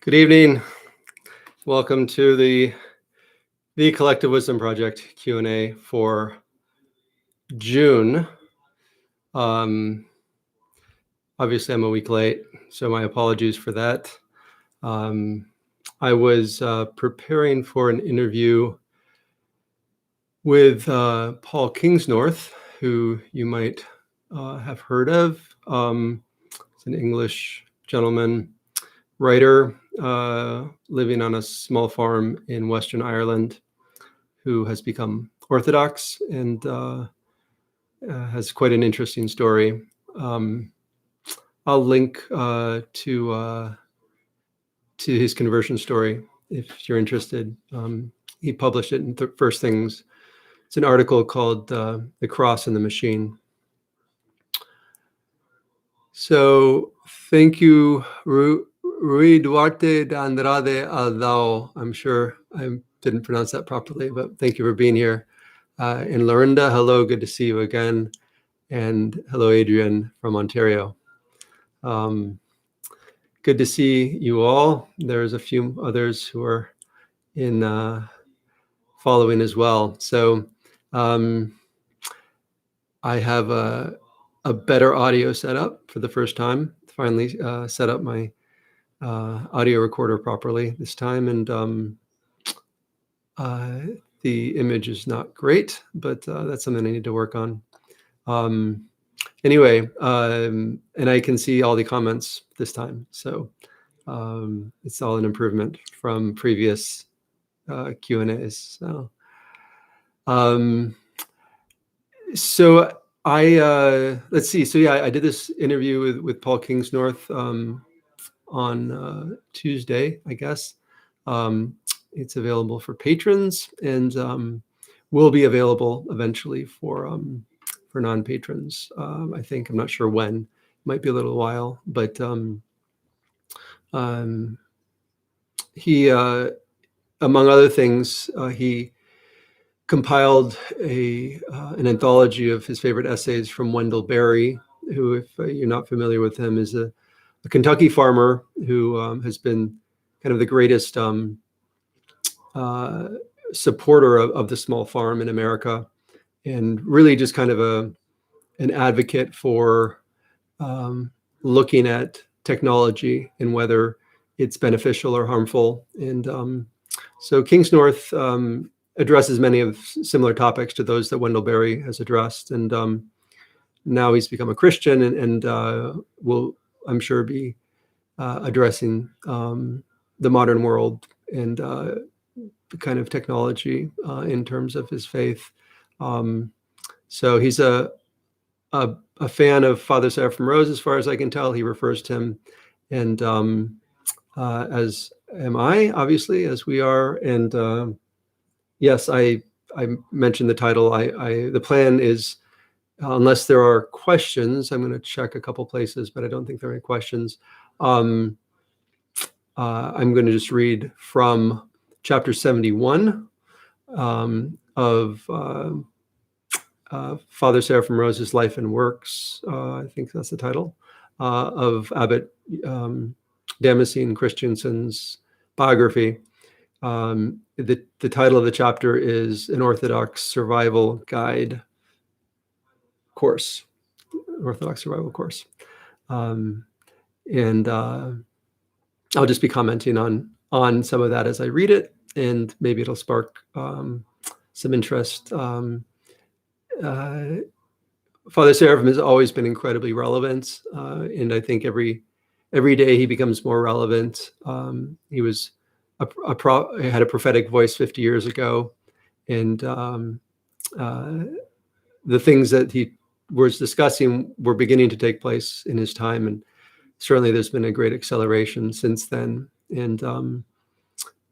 Good evening. Welcome to the Collective Wisdom Project Q&A for June. Obviously, I'm a week late, so my apologies for that. I was preparing for an interview with Paul Kingsnorth, who you might have heard of. He's an English gentleman, writer, living on a small farm in Western Ireland, who has become Orthodox and has quite an interesting story. I'll link to his conversion story if you're interested. He published it in First Things. It's an article called "The Cross and the Machine." So thank you, Rui Duarte de Andrade Aldao. I'm sure I didn't pronounce that properly, but thank you for being here. And Lorinda, hello, good to see you again. And hello, Adrian from Ontario. Good to see you all. There's a few others who are in following as well. So I have a better audio setup for the first time. Finally set up my audio recorder properly this time, and the image is not great, but that's something I need to work on. Anyway, and I can see all the comments this time, so it's all an improvement from previous Q&As. So let's see. So yeah, I did this interview with Paul Kingsnorth on Tuesday, I guess. It's available for patrons and will be available eventually for non-patrons. I think, I'm not sure when, might be a little while, but he, among other things, he compiled an anthology of his favorite essays from Wendell Berry, who, if you're not familiar with him, is a Kentucky farmer who has been kind of the greatest supporter of the small farm in America, and really just kind of an advocate for looking at technology and whether it's beneficial or harmful. And so Kingsnorth addresses many of similar topics to those that Wendell Berry has addressed. And now he's become a Christian and will, I'm sure, be addressing the modern world and the kind of technology in terms of his faith. So he's a fan of Father Seraphim Rose, as far as I can tell. He refers to him, and as am I, obviously, as we are. And yes, I mentioned the title. The plan is, unless there are questions, I'm going to check a couple places, but I don't think there are any questions. I'm going to just read from chapter 71 of Father Seraphim Rose's Life and Works. I think that's the title of Abbot Damascene Christensen's biography. The title of the chapter is An Orthodox Survival Guide Course, Orthodox Survival Course. And I'll just be commenting on some of that as I read it, and maybe it'll spark some interest. Father Seraphim has always been incredibly relevant, and I think every day he becomes more relevant. He was had a prophetic voice 50 years ago, and the things that he was discussing were beginning to take place in his time, and certainly there's been a great acceleration since then. And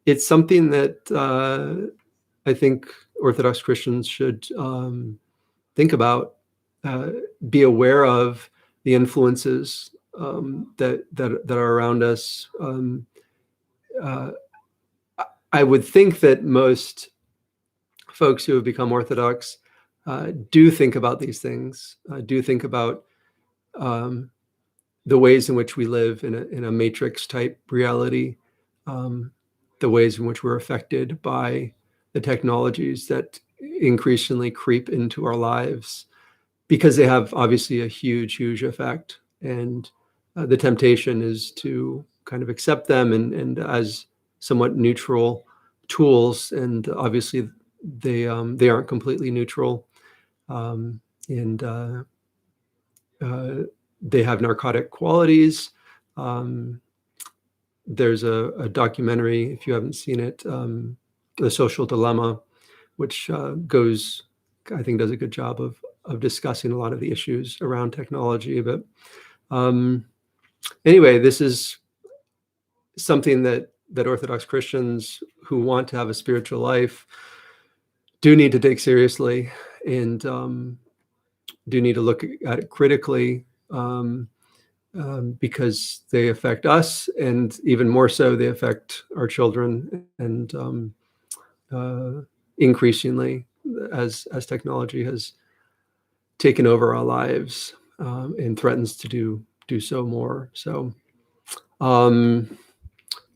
it's something that I think Orthodox Christians should think about, be aware of the influences that are around us. I would think that most folks who have become Orthodox do think about these things, do think about the ways in which we live in a matrix type reality, the ways in which we're affected by the technologies that increasingly creep into our lives, because they have obviously a huge effect. And the temptation is to kind of accept them and as somewhat neutral tools. And obviously they aren't completely neutral. And they have narcotic qualities. There's a documentary, if you haven't seen it, The Social Dilemma, which goes, I think, does a good job of discussing a lot of the issues around technology. But anyway, this is something that Orthodox Christians who want to have a spiritual life do need to take seriously, and do need to look at it critically, because they affect us, and even more so, they affect our children, and increasingly as technology has taken over our lives, and threatens to do so more. So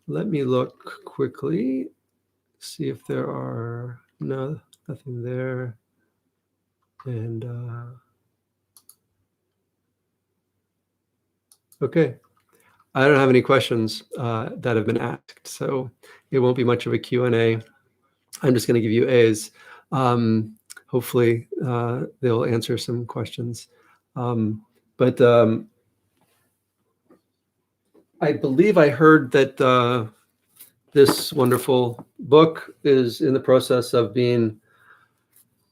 let me look quickly, see if there are nothing there. And okay, I don't have any questions that have been asked, so it won't be much of a Q&A. I'm just going to give you A's. Hopefully they'll answer some questions. But I believe I heard that this wonderful book is in the process of being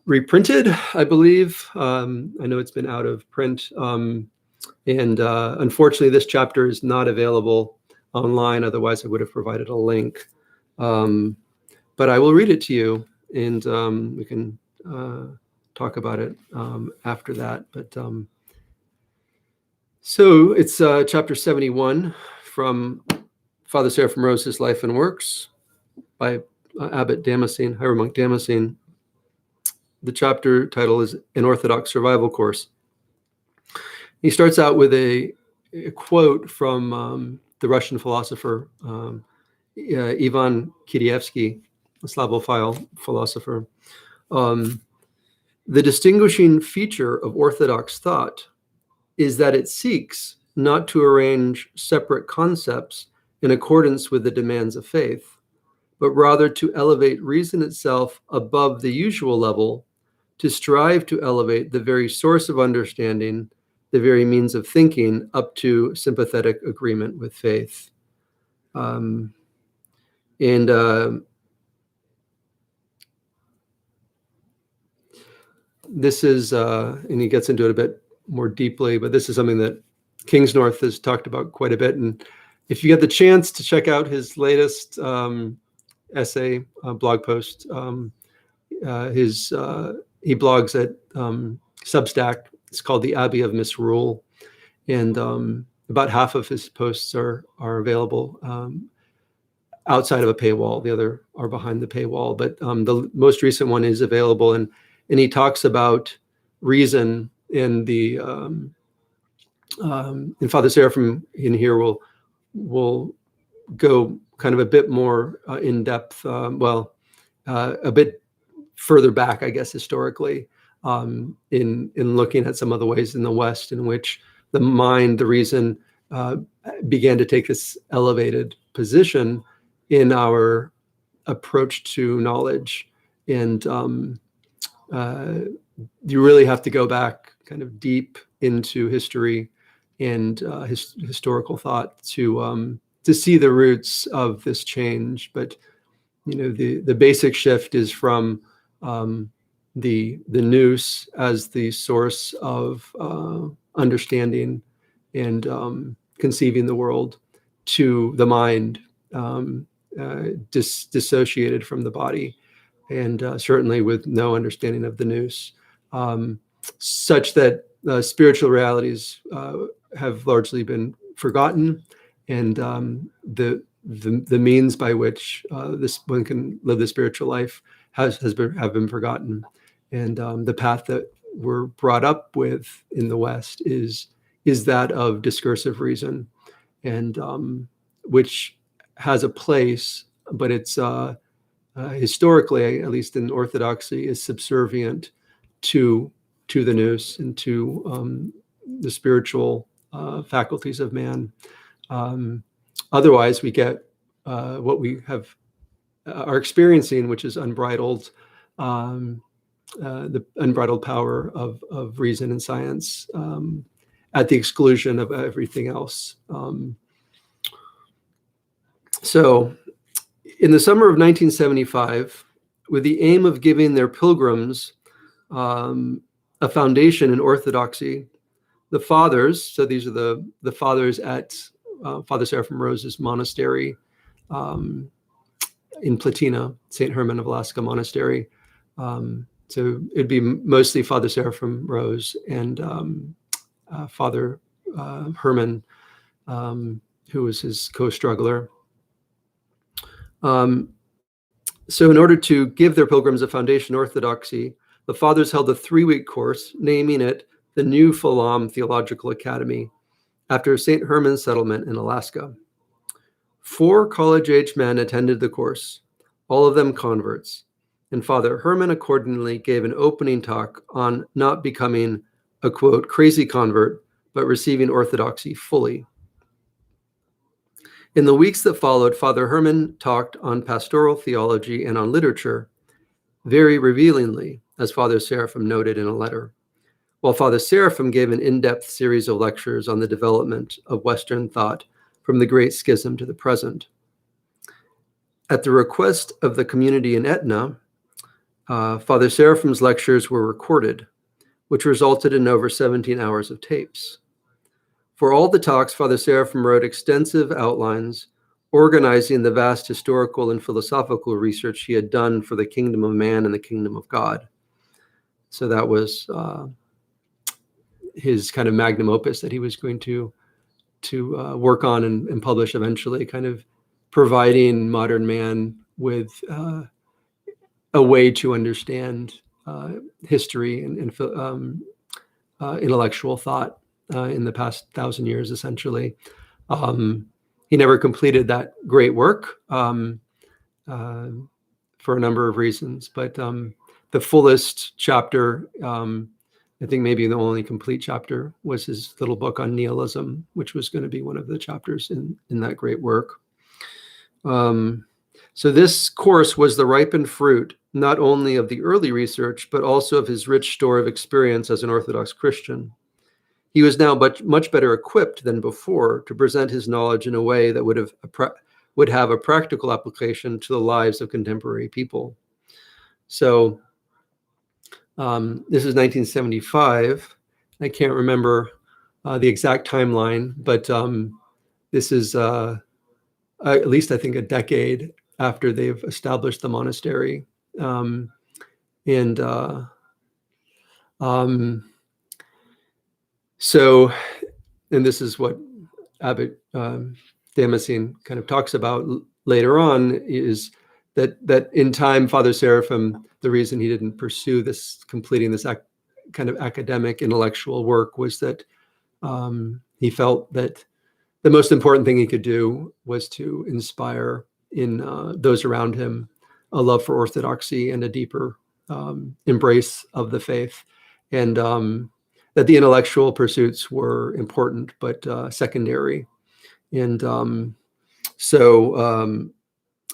reprinted, I believe. I know it's been out of print. And unfortunately, this chapter is not available online. Otherwise, I would have provided a link. But I will read it to you, and we can talk about it after that. But so it's chapter 71 from Father Seraphim Rose's Life and Works by Abbot Damascene, Hieromonk Damascene. The chapter title is An Orthodox Survival Course. He starts out with a quote from the Russian philosopher Ivan Kirievsky, a Slavophile philosopher. The distinguishing feature of Orthodox thought is that it seeks not to arrange separate concepts in accordance with the demands of faith, but rather to elevate reason itself above the usual level, to strive to elevate the very source of understanding, the very means of thinking, up to sympathetic agreement with faith. This is, and he gets into it a bit more deeply, but this is something that Kingsnorth has talked about quite a bit. And if you get the chance to check out his latest essay, blog post, he blogs at Substack. It's called the Abbey of Misrule, and about half of his posts are available outside of a paywall. The other are behind the paywall, but the most recent one is available, and he talks about reason in the and Father Seraphim in here will go kind of a bit more in depth, a bit further back, I guess, historically, in looking at some of the ways in the West in which the mind, the reason, began to take this elevated position in our approach to knowledge. And you really have to go back kind of deep into history and historical thought to see the roots of this change. But the basic shift is from the nous as the source of understanding and conceiving the world, to the mind, dissociated from the body, and certainly with no understanding of the nous, such that spiritual realities have largely been forgotten, and the means by which this one can live the spiritual life have been forgotten. And the path that we're brought up with in the West is that of discursive reason, and which has a place, but it's historically, at least in Orthodoxy, is subservient to the nous and to the spiritual faculties of man. Otherwise, we get what we are experiencing, which is unbridled, the unbridled power of reason and science at the exclusion of everything else. So, in the summer of 1975, with the aim of giving their pilgrims a foundation in Orthodoxy, the fathers, so these are the fathers at Father Seraphim Rose's monastery in Platina, St. Herman of Alaska Monastery. So it'd be mostly Father Seraphim Rose and Father Herman, who was his co-struggler. So in order to give their pilgrims a foundation in Orthodoxy, the fathers held a 3-week course, naming it the New Falam Theological Academy, after St. Herman's settlement in Alaska. 4 college-age men attended the course, all of them converts, and Father Herman accordingly gave an opening talk on not becoming a, quote, crazy convert, but receiving Orthodoxy fully. In the weeks that followed, Father Herman talked on pastoral theology and on literature, very revealingly, as Father Seraphim noted in a letter, while Father Seraphim gave an in-depth series of lectures on the development of Western thought from the Great Schism to the present. At the request of the community in Etna, Father Seraphim's lectures were recorded, which resulted in over 17 hours of tapes. For all the talks, Father Seraphim wrote extensive outlines, organizing the vast historical and philosophical research he had done for the kingdom of man and the kingdom of God. So that was his kind of magnum opus that he was going to work on and publish eventually, kind of providing modern man with a way to understand history and intellectual thought in the past 1,000 years, essentially. He never completed that great work for a number of reasons, but the fullest chapter, I think maybe the only complete chapter, was his little book on nihilism, which was going to be one of the chapters in that great work. So this course was the ripened fruit, not only of the early research, but also of his rich store of experience as an Orthodox Christian. He was now much better equipped than before to present his knowledge in a way that would have a practical application to the lives of contemporary people. So this is 1975. I can't remember the exact timeline, but this is at least I think a decade after they've established the monastery. So, and this is what Abbot Damascene kind of talks about later on, is that in time, Father Seraphim, the reason he didn't pursue completing this kind of academic intellectual work was that he felt that the most important thing he could do was to inspire in those around him a love for orthodoxy and a deeper embrace of the faith, and that the intellectual pursuits were important but secondary. And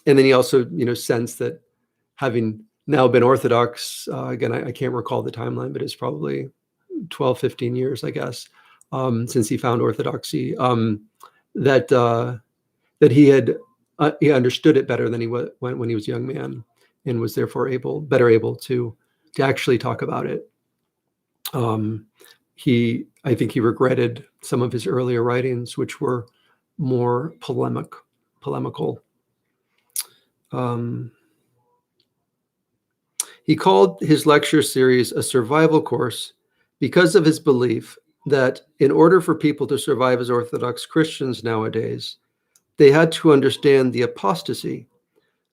and then he also, sensed that, having now been Orthodox, again, I can't recall the timeline, but it's probably 12, 15 years, I guess, since he found Orthodoxy, that he understood it better than he was when he was a young man, and was therefore better able to actually talk about it. I think he regretted some of his earlier writings, which were more polemical. He called his lecture series a survival course because of his belief that in order for people to survive as Orthodox Christians nowadays, they had to understand the apostasy,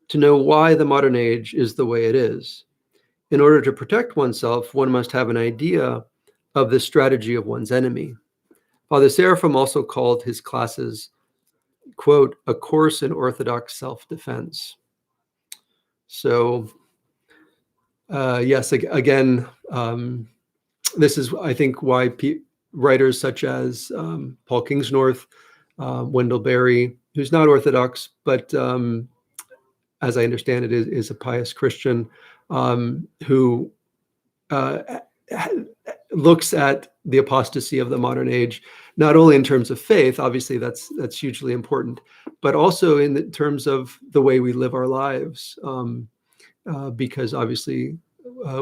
to know why the modern age is the way it is. In order to protect oneself, one must have an idea of the strategy of one's enemy. Father Seraphim also called his classes quote, "A Course in Orthodox Self-Defense." So, yes, again, this is, I think, why writers such as Paul Kingsnorth, Wendell Berry, who's not Orthodox, but as I understand it, is a pious Christian, who looks at the apostasy of the modern age, not only in terms of faith, obviously that's hugely important, but also in the terms of the way we live our lives, because obviously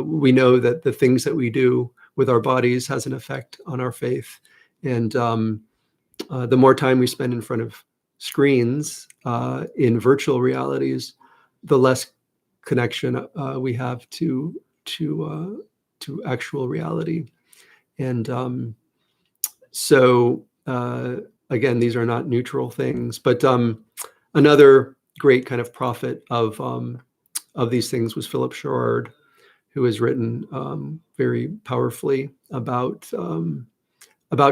we know that the things that we do with our bodies has an effect on our faith, and the more time we spend in front of screens in virtual realities, the less connection we have to actual reality. And so again, these are not neutral things, but another great kind of prophet of these things was Philip Sherrard, who has written very powerfully about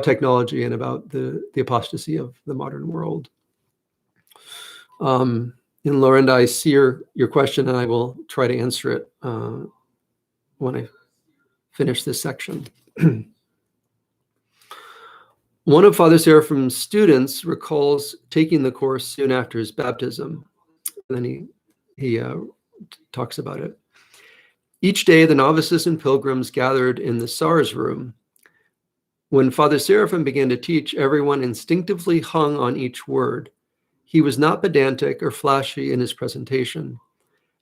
technology and about the apostasy of the modern world. And Lorinda, I see your question, and I will try to answer it when I finish this section. One of Father Seraphim's students recalls taking the course soon after his baptism, and then he talks about it. Each day, the novices and pilgrims gathered in the SARS room. When Father Seraphim began to teach, everyone instinctively hung on each word. He was not pedantic or flashy in his presentation.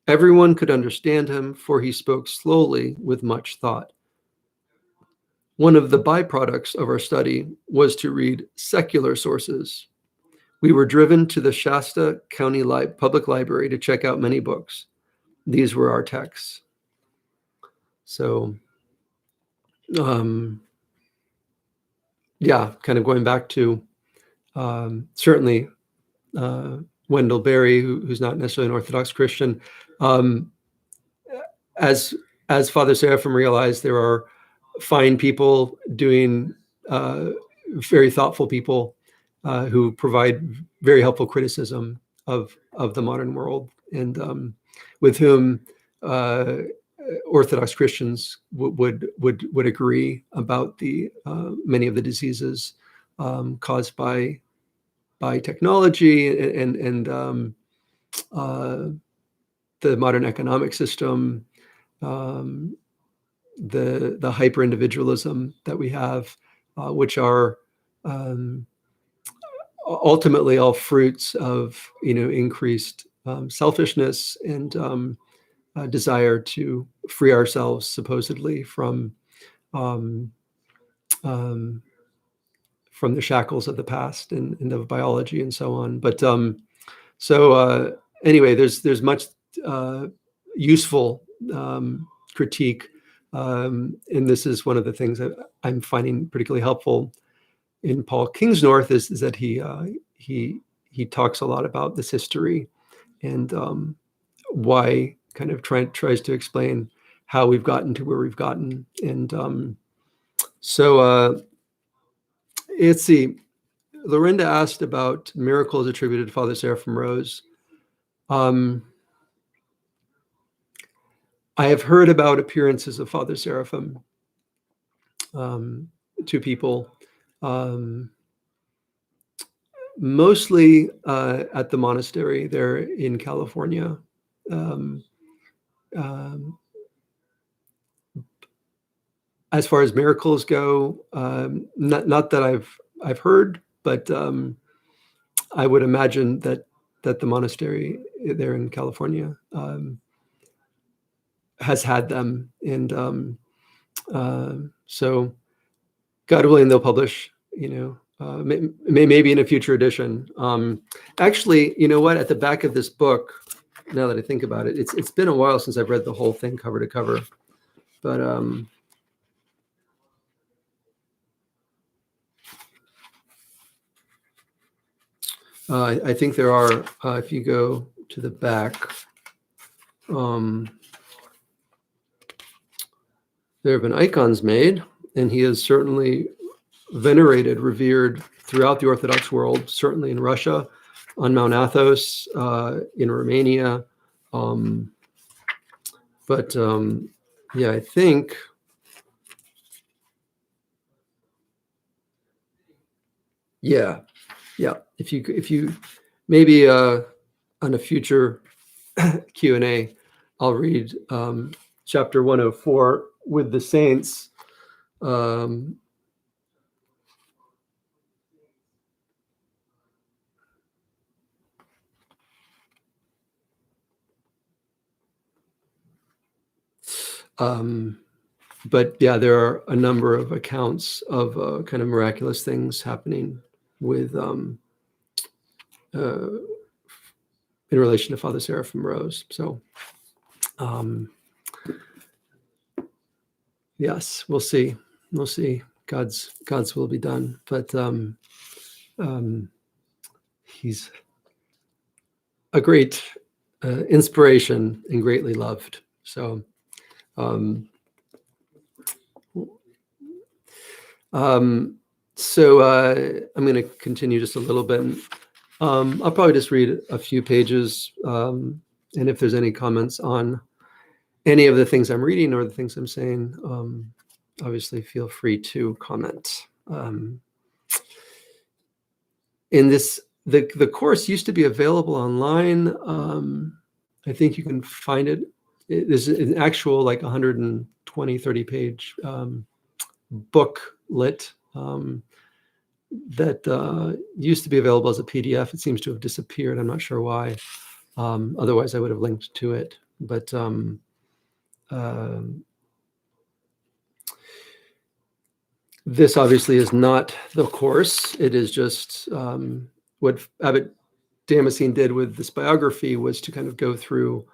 Everyone could understand him, for he spoke slowly with much thought. One of the byproducts of our study was to read secular sources. We were driven to the Shasta County Public Library to check out many books. These were our texts. So, yeah, kind of going back to certainly Wendell Berry, who's not necessarily an Orthodox Christian. As Father Seraphim realized, there are fine people doing, very thoughtful people who provide very helpful criticism of the modern world, and with whom Orthodox Christians would agree about the many of the diseases caused by technology and the modern economic system, the hyper individualism that we have, which are ultimately all fruits of increased selfishness and desire to free ourselves supposedly from the shackles of the past and of biology and so on. But so anyway, there's much useful critique, and this is one of the things that I'm finding particularly helpful in Paul Kingsnorth is that he talks a lot about this history and why kind of tries to explain how we've gotten to where we've gotten. And so let's see. Lorinda asked about miracles attributed to Father Seraphim Rose. I have heard about appearances of Father Seraphim to people, mostly at the monastery there in California. As far as miracles go, not that I've heard, but I would imagine that the monastery there in California has had them, and so God willing, they'll publish, maybe in a future edition. Actually, you know what? At the back of this book, now that I think about it, it's been a while since I've read the whole thing cover to cover, but I think there are, if you go to the back, there have been icons made, and he is certainly venerated, revered throughout the Orthodox world, certainly in Russia, on Mount Athos in Romania. Yeah, I think, yeah. If you maybe on a future Q&A, I'll read chapter 104 with the saints. But yeah, there are a number of accounts of kind of miraculous things happening with in relation to Father Seraphim Rose. So yes, we'll see. We'll see. God's will be done. But he's a great inspiration and greatly loved. So I'm going to continue just a little bit. I'll probably just read a few pages, and if there's any comments on any of the things I'm reading or the things I'm saying, obviously feel free to comment. In this, the course used to be available online. I think you can find it. There's an actual like 120, 30 page booklet that used to be available as a PDF. It seems to have disappeared. I'm not sure why. Otherwise, I would have linked to it. But this obviously is not the course. It is just what Abbot Damascene did with this biography was to kind of go through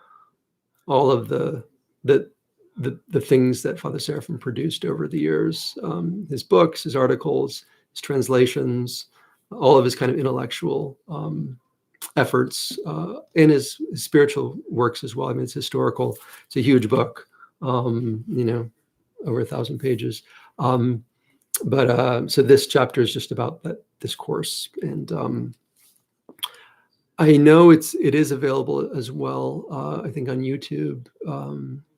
all of the things that Father Seraphim produced over the years, his books, his articles, his translations, all of his kind of intellectual efforts, and his spiritual works as well. I mean, it's historical. It's a huge book, over 1,000 pages. So this chapter is just about this course, and I know it is available as well. I think on YouTube,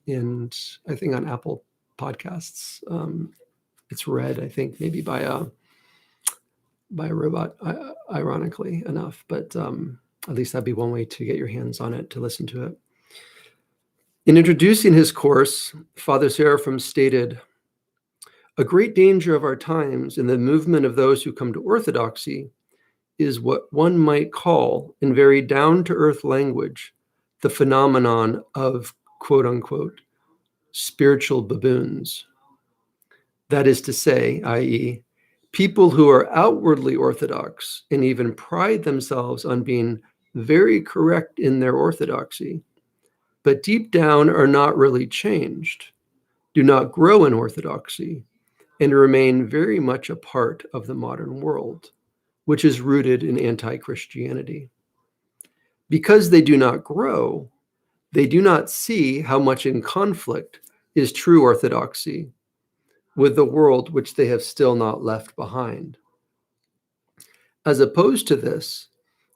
and I think on Apple Podcasts. It's read, I think, maybe by a robot, ironically enough. But at least that'd be one way to get your hands on it, to listen to it. In introducing his course, Father Seraphim stated, "A great danger of our times in the movement of those who come to orthodoxy is what one might call, in very down-to-earth language, the phenomenon of quote-unquote spiritual baboons. That is to say, i.e., people who are outwardly orthodox and even pride themselves on being very correct in their orthodoxy, but deep down are not really changed, do not grow in orthodoxy, and remain very much a part of the modern world, which is rooted in anti-Christianity. Because they do not grow, they do not see how much in conflict is true orthodoxy with the world which they have still not left behind. As opposed to this,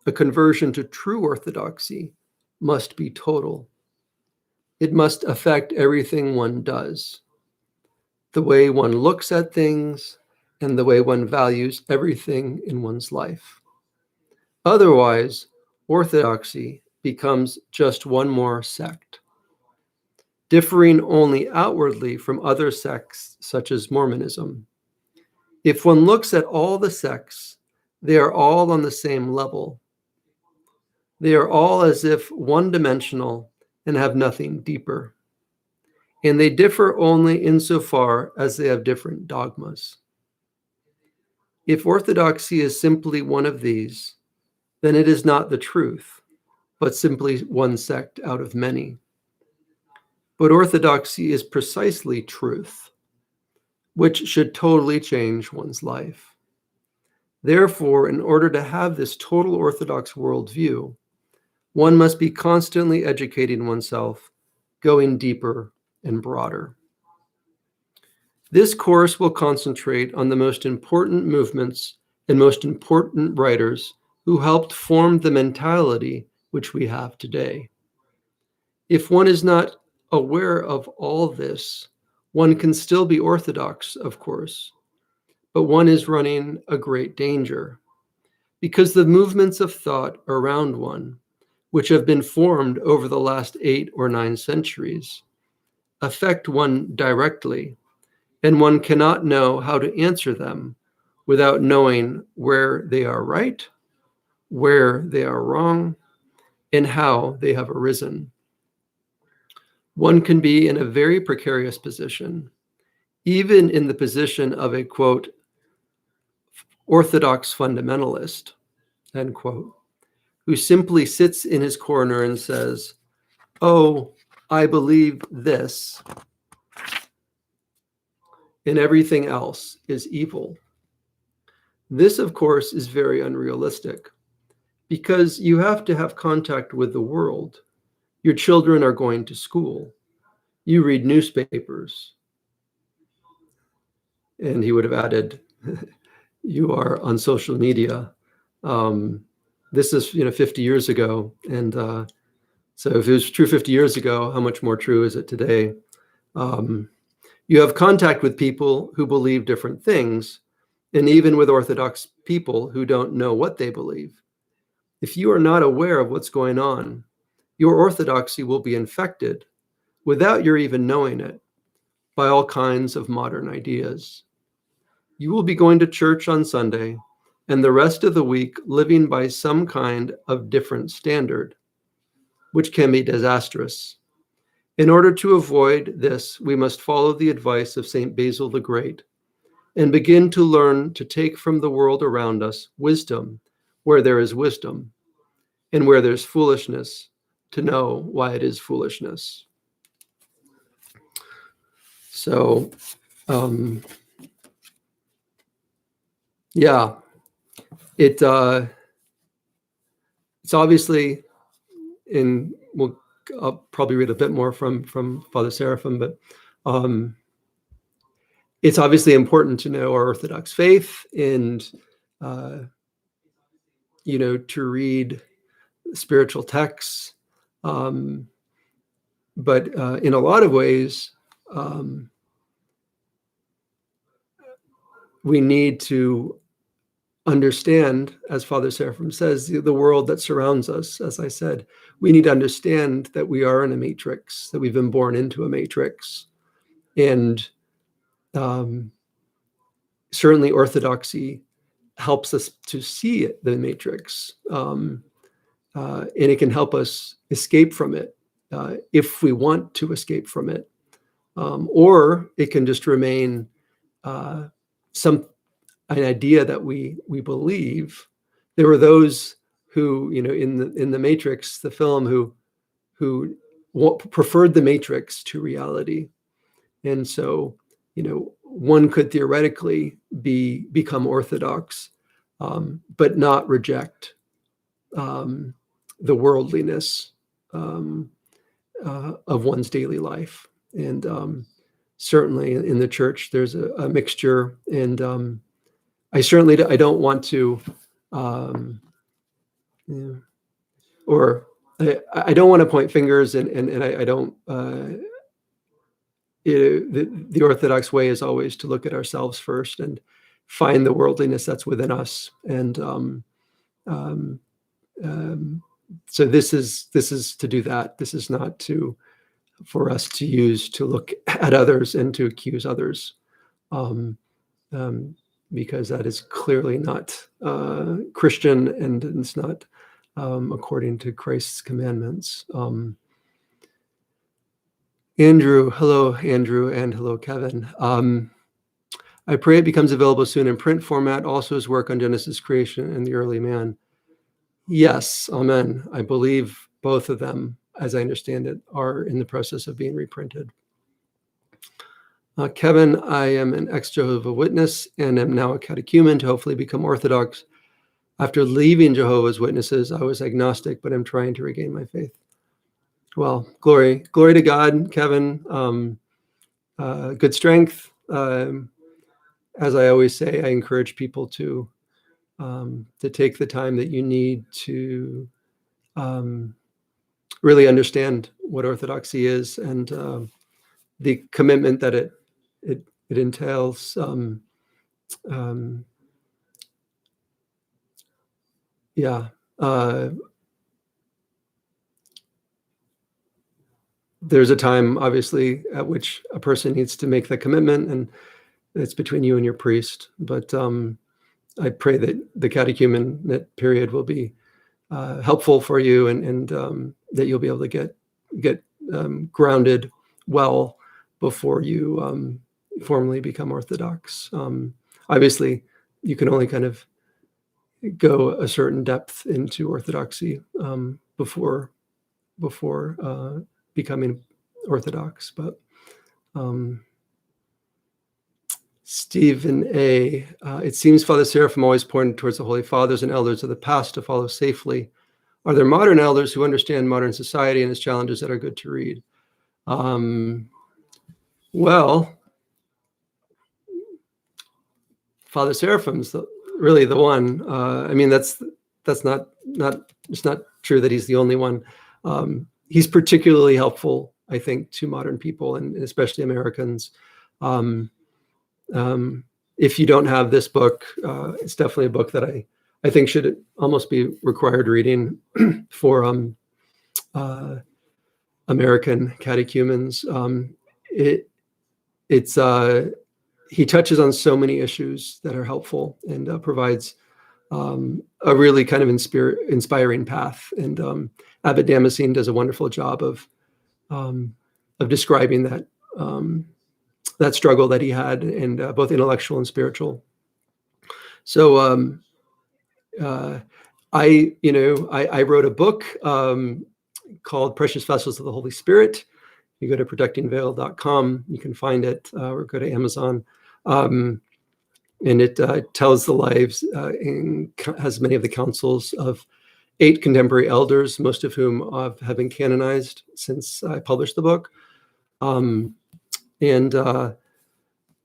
a conversion to true orthodoxy must be total. It must affect everything one does, the way one looks at things, and the way one values everything in one's life. Otherwise, orthodoxy becomes just one more sect, differing only outwardly from other sects such as Mormonism. If one looks at all the sects, they are all on the same level. They are all as if one-dimensional and have nothing deeper. And they differ only insofar as they have different dogmas. If orthodoxy is simply one of these, then it is not the truth, but simply one sect out of many. But orthodoxy is precisely truth, which should totally change one's life. Therefore, in order to have this total orthodox worldview, one must be constantly educating oneself, going deeper and broader. This course will concentrate on the most important movements and most important writers who helped form the mentality which we have today. If one is not aware of all this, one can still be orthodox, of course, but one is running a great danger, because the movements of thought around one, which have been formed over the last 8 or 9 centuries, affect one directly, and one cannot know how to answer them without knowing where they are right, where they are wrong, and how they have arisen. One can be in a very precarious position, even in the position of a, quote, orthodox fundamentalist, end quote, who simply sits in his corner and says, "Oh, I believe this, and everything else is evil." This, of course, is very unrealistic, because you have to have contact with the world. Your children are going to school. You read newspapers. And he would have added, you are on social media. This is 50 years ago. And so if it was true 50 years ago, how much more true is it today? You have contact with people who believe different things, and even with Orthodox people who don't know what they believe. If you are not aware of what's going on, your orthodoxy will be infected, without your even knowing it, by all kinds of modern ideas. You will be going to church on Sunday, and the rest of the week living by some kind of different standard, which can be disastrous. In order to avoid this, we must follow the advice of St. Basil the Great and begin to learn to take from the world around us wisdom where there is wisdom, and where there's foolishness, to know why it is foolishness. So, yeah, it's obviously I'll probably read a bit more from Father Seraphim, but it's obviously important to know our Orthodox faith and to read spiritual texts, but in a lot of ways, we need to understand, as Father Seraphim says, the world that surrounds us. As I said, we need to understand that we are in a matrix, that we've been born into a matrix. And certainly orthodoxy helps us to see the matrix, and it can help us escape from it if we want to escape from it, or it can just remain an idea that we believe. There were those who, in the Matrix, the film, who preferred the Matrix to reality, and so one could theoretically become Orthodox, but not reject the worldliness of one's daily life. And certainly in the church, there's a mixture, and I don't want to, or I don't want to point fingers, and I don't. The Orthodox way is always to look at ourselves first and find the worldliness that's within us, and so this is to do that. This is not for us to use to look at others and to accuse others. Because that is clearly not Christian, and it's not according to Christ's commandments. Andrew, hello, Andrew, and hello, Kevin. I pray it becomes available soon in print format, also his work on Genesis creation and the early man. Yes, amen. I believe both of them, as I understand it, are in the process of being reprinted. Kevin, I am an ex-Jehovah's Witness and am now a catechumen to hopefully become Orthodox. After leaving Jehovah's Witnesses, I was agnostic, but I'm trying to regain my faith. Well, glory to God, Kevin. Good strength. As I always say, I encourage people to to take the time that you need to really understand what Orthodoxy is and the commitment that it entails. There's a time, obviously, at which a person needs to make the commitment, and it's between you and your priest. But I pray that the catechumenate period will be helpful for you, and that you'll be able to get grounded well before you formally become Orthodox. Obviously, you can only kind of go a certain depth into Orthodoxy before becoming Orthodox. But Stephen A. It seems Father Seraphim always pointed towards the Holy Fathers and elders of the past to follow safely. Are there modern elders who understand modern society and its challenges that are good to read? Well, Father Seraphim's really the one. I mean, that's not it's not true that he's the only one. He's particularly helpful, I think, to modern people and especially Americans. If you don't have this book, it's definitely a book that I think should almost be required reading for American catechumens. He touches on so many issues that are helpful and provides a really kind of inspiring path. And Abbot Damascene does a wonderful job of describing that struggle that he had, and both intellectual and spiritual. So I wrote a book called Precious Vessels of the Holy Spirit. You go to protectingveil.com, you can find it, or go to Amazon. And it tells the lives and has many of the counsels of 8 contemporary elders, most of whom have been canonized since I published the book.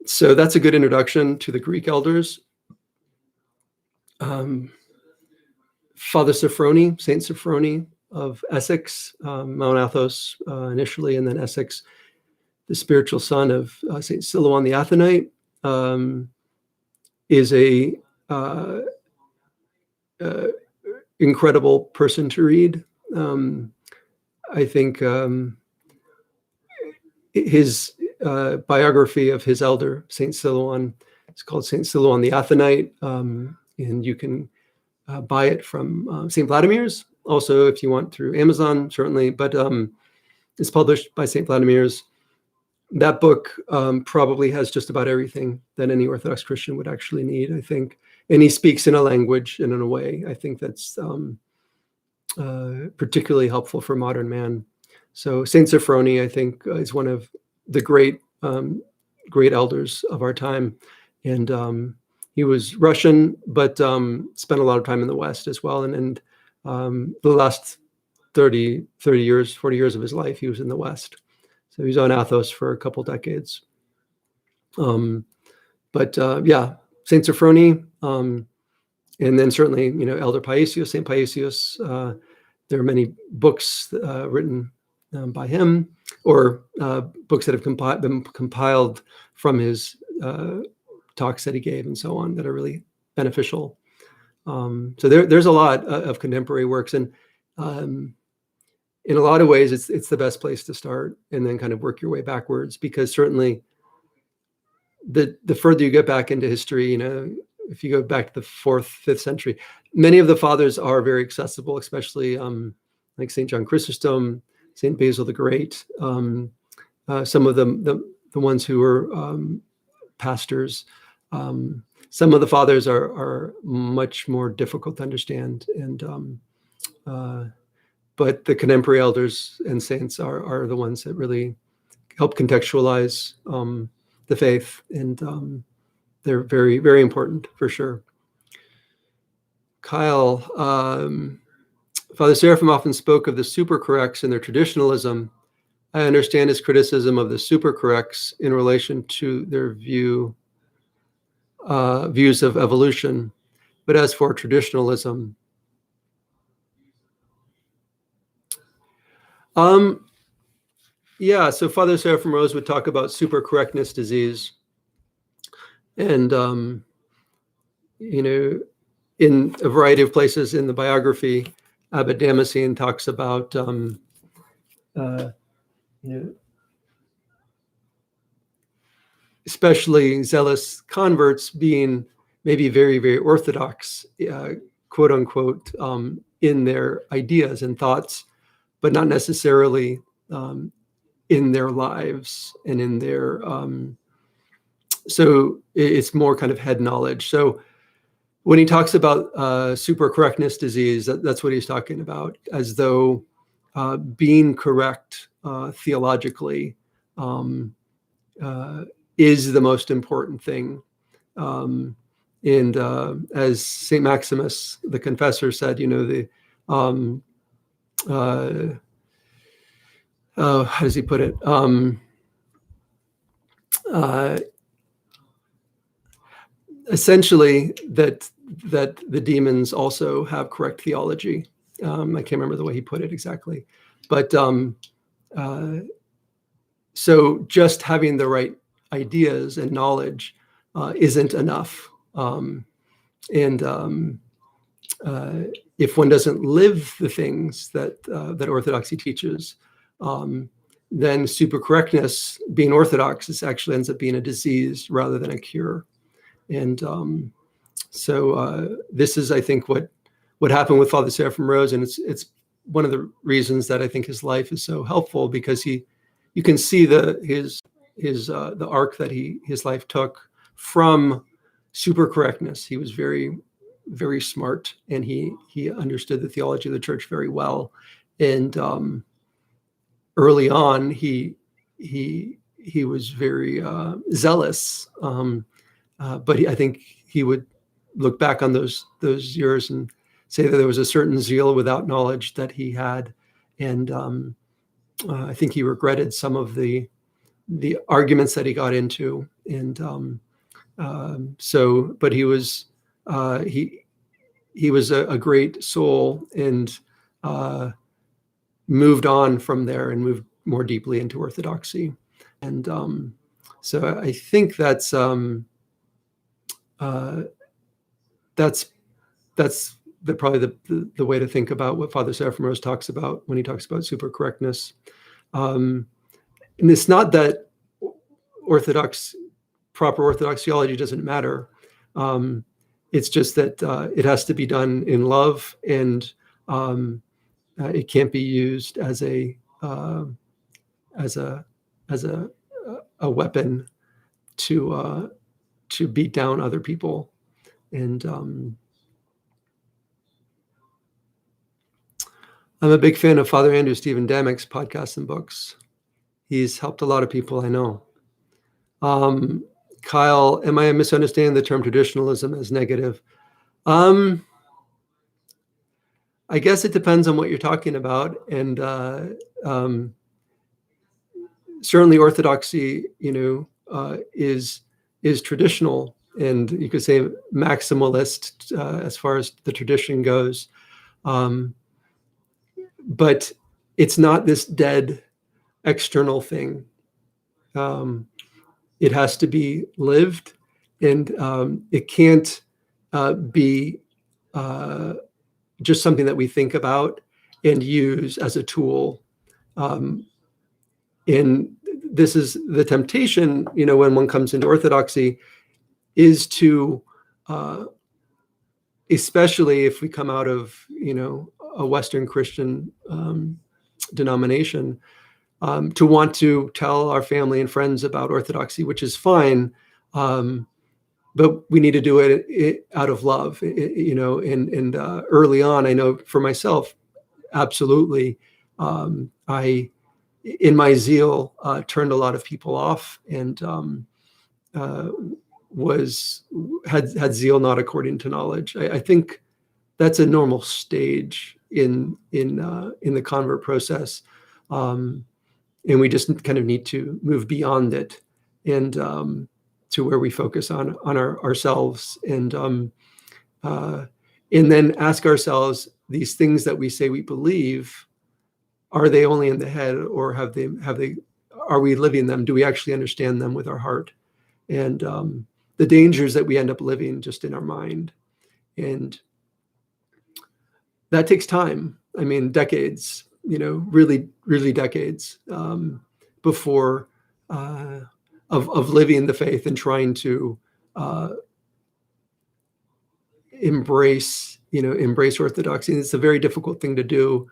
So that's a good introduction to the Greek elders. Father Sophrony, Saint Sophrony of Essex, Mount Athos initially, and then Essex, the spiritual son of Saint Silouan the Athonite, is a incredible person to read. I think his biography of his elder, Saint Silouan, is called Saint Silouan the Athonite, and you can buy it from St. Vladimir's. Also, if you want, through Amazon, certainly, but it's published by St. Vladimir's. That book probably has just about everything that any Orthodox Christian would actually need, I think. And he speaks in a language and in a way, I think, that's particularly helpful for modern man. So Saint Sophrony, I think, is one of the great elders of our time. And he was Russian, but spent a lot of time in the West as well. And the last 30 years, 40 years of his life, he was in the West. So he was on Athos for a couple decades. Yeah, Saint Sophrony, and then certainly, Elder Paisios, Saint Paisios. There are many books written by him, or books that have been compiled from his talks that he gave and so on, that are really beneficial. So there's a lot of contemporary works, and in a lot of ways, it's the best place to start, and then kind of work your way backwards, because certainly the further you get back into history, if you go back to the 4th, 5th century, many of the fathers are very accessible, especially like St. John Chrysostom, St. Basil the Great, some of them, the ones who were pastors. Some of the fathers are much more difficult to understand, and but the contemporary elders and saints are the ones that really help contextualize the faith, and they're very, very important for sure. Kyle, Father Seraphim often spoke of the super-corrects and their traditionalism. I understand his criticism of the super-corrects in relation to their views of evolution. But as for traditionalism, yeah, so Father Seraphim Rose would talk about super-correctness disease. And, in a variety of places in the biography, Abbot Damascene talks about, especially zealous converts being maybe very, very orthodox, quote unquote, in their ideas and thoughts, but not necessarily in their lives and in their, so it's more kind of head knowledge. So when he talks about super-correctness disease, that's what he's talking about, as though being correct theologically is the most important thing. And as St. Maximus, the confessor, said, how does he put it? Essentially, that the demons also have correct theology. I can't remember the way he put it exactly, but so just having the right ideas and knowledge isn't enough. If one doesn't live the things that Orthodoxy teaches, then super-correctness, being Orthodox, actually ends up being a disease rather than a cure. And so this is, I think, what happened with Father Seraphim Rose, and it's one of the reasons that I think his life is so helpful, because you can see the arc that his life took from super-correctness. He was very, very smart, and he understood the theology of the church very well. And early on, he was very zealous. But I think he would look back on those years and say that there was a certain zeal without knowledge that he had, and I think he regretted some of the arguments that he got into. And but he was a great soul, and moved on from there and moved more deeply into Orthodoxy. And so I think that's probably the way to think about what Father Seraphim Rose talks about when he talks about super-correctness. And it's not that proper Orthodox theology doesn't matter. It's just that it has to be done in love, and it can't be used as a weapon to beat down other people. And I'm a big fan of Father Andrew Stephen Damick's podcasts and books. He's helped a lot of people I know. Kyle, am I misunderstanding the term traditionalism as negative? I guess it depends on what you're talking about. And certainly Orthodoxy, is traditional, and you could say maximalist as far as the tradition goes. But it's not this dead external thing. It has to be lived, and it can't be just something that we think about and use as a tool. And this is the temptation, when one comes into Orthodoxy, is to, especially if we come out of, a Western Christian denomination, to want to tell our family and friends about Orthodoxy, which is fine, but we need to do it out of love, and early on, I know for myself, absolutely, I, in my zeal, turned a lot of people off, and had zeal not according to knowledge. I think that's a normal stage in the convert process, and we just kind of need to move beyond it, and to where we focus on ourselves. And and then ask ourselves, these things that we say we believe, are they only in the head, or are we living them? Do we actually understand them with our heart? And the dangers that we end up living just in our mind. And that takes time. I mean, decades, really, really decades before of living the faith and trying to embrace orthodoxy. And it's a very difficult thing to do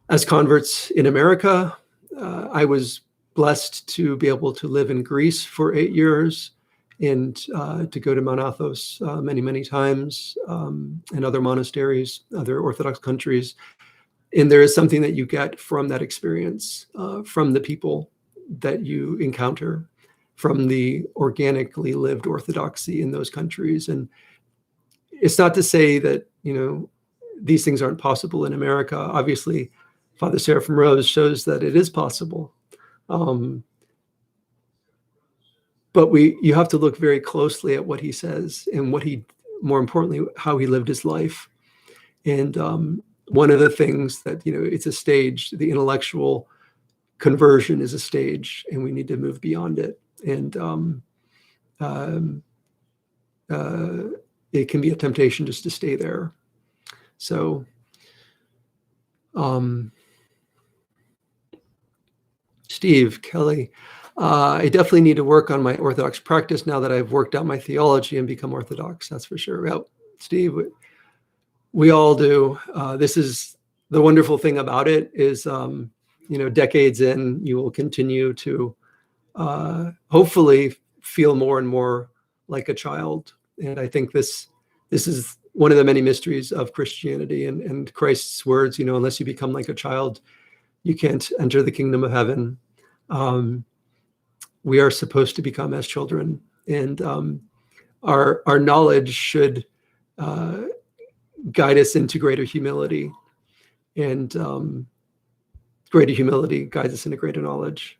as converts in America. I was blessed to be able to live in Greece for 8 years and to go to Mount Athos many, many times, and other monasteries, other Orthodox countries. And there is something that you get from that experience, from the people that you encounter, from the organically lived orthodoxy in those countries. And it's not to say that, these things aren't possible in America. Obviously, Father Seraphim Rose shows that it is possible. But you have to look very closely at what he says and more importantly, how he lived his life. And one of the things that, it's a stage, the intellectual conversion is a stage, and we need to move beyond it. And it can be a temptation just to stay there. So, Steve Kelly, I definitely need to work on my Orthodox practice now that I've worked out my theology and become Orthodox. That's for sure. Well, Steve, we all do. This is the wonderful thing about it is, decades in, you will continue to hopefully feel more and more like a child. And I think this is one of the many mysteries of Christianity and Christ's words, unless you become like a child, you can't enter the kingdom of heaven. We are supposed to become as children, and our knowledge should guide us into greater humility, and greater humility guides us into greater knowledge.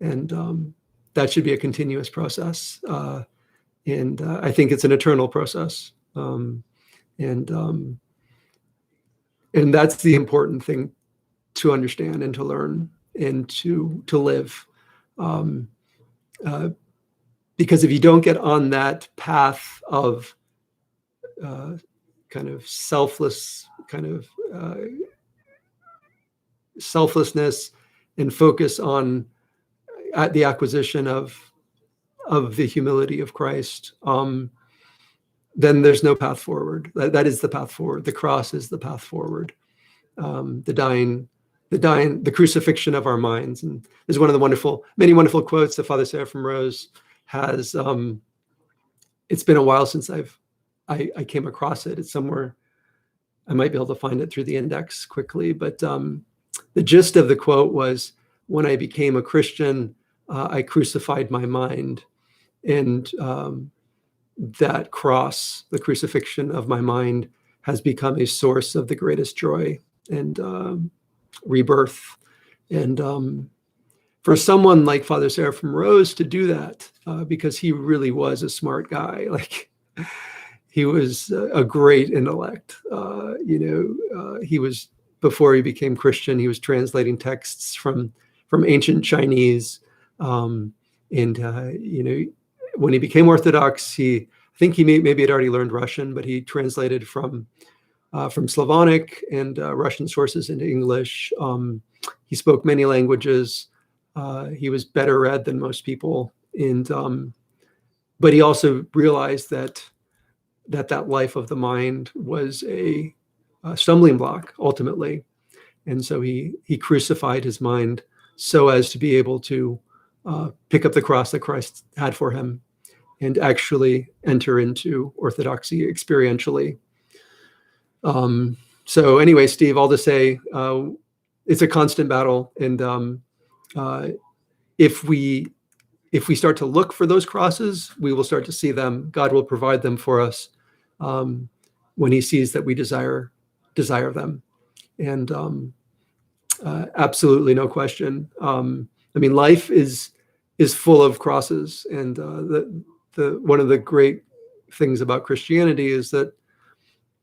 And that should be a continuous process. And I think it's an eternal process. And that's the important thing to understand and to learn and to live. Because if you don't get on that path of kind of selflessness and focus on the acquisition of the humility of Christ, then there's no path forward. That is the path forward. The cross is the path forward. The crucifixion of our minds. And there's one of the many wonderful quotes that Father Seraphim Rose has. It's been a while since I came across it. It's somewhere. I might be able to find it through the index quickly. But the gist of the quote was, when I became a Christian, I crucified my mind. And that cross, the crucifixion of my mind, has become a source of the greatest joy and rebirth. And for someone like Father Seraphim Rose to do that, because he really was a smart guy, like he was a great intellect. He was, before he became Christian, he was translating texts from ancient Chinese. When he became Orthodox, I think he maybe had already learned Russian, but he translated from Slavonic and Russian sources into English. He spoke many languages. He was better read than most people, but he also realized that life of the mind was a stumbling block ultimately, and so he crucified his mind so as to be able to pick up the cross that Christ had for him and actually enter into orthodoxy experientially. So anyway, Steve, all to say, it's a constant battle. And if we start to look for those crosses, we will start to see them. God will provide them for us when he sees that we desire them. And absolutely no question. Life is full of crosses. And one of the great things about Christianity is that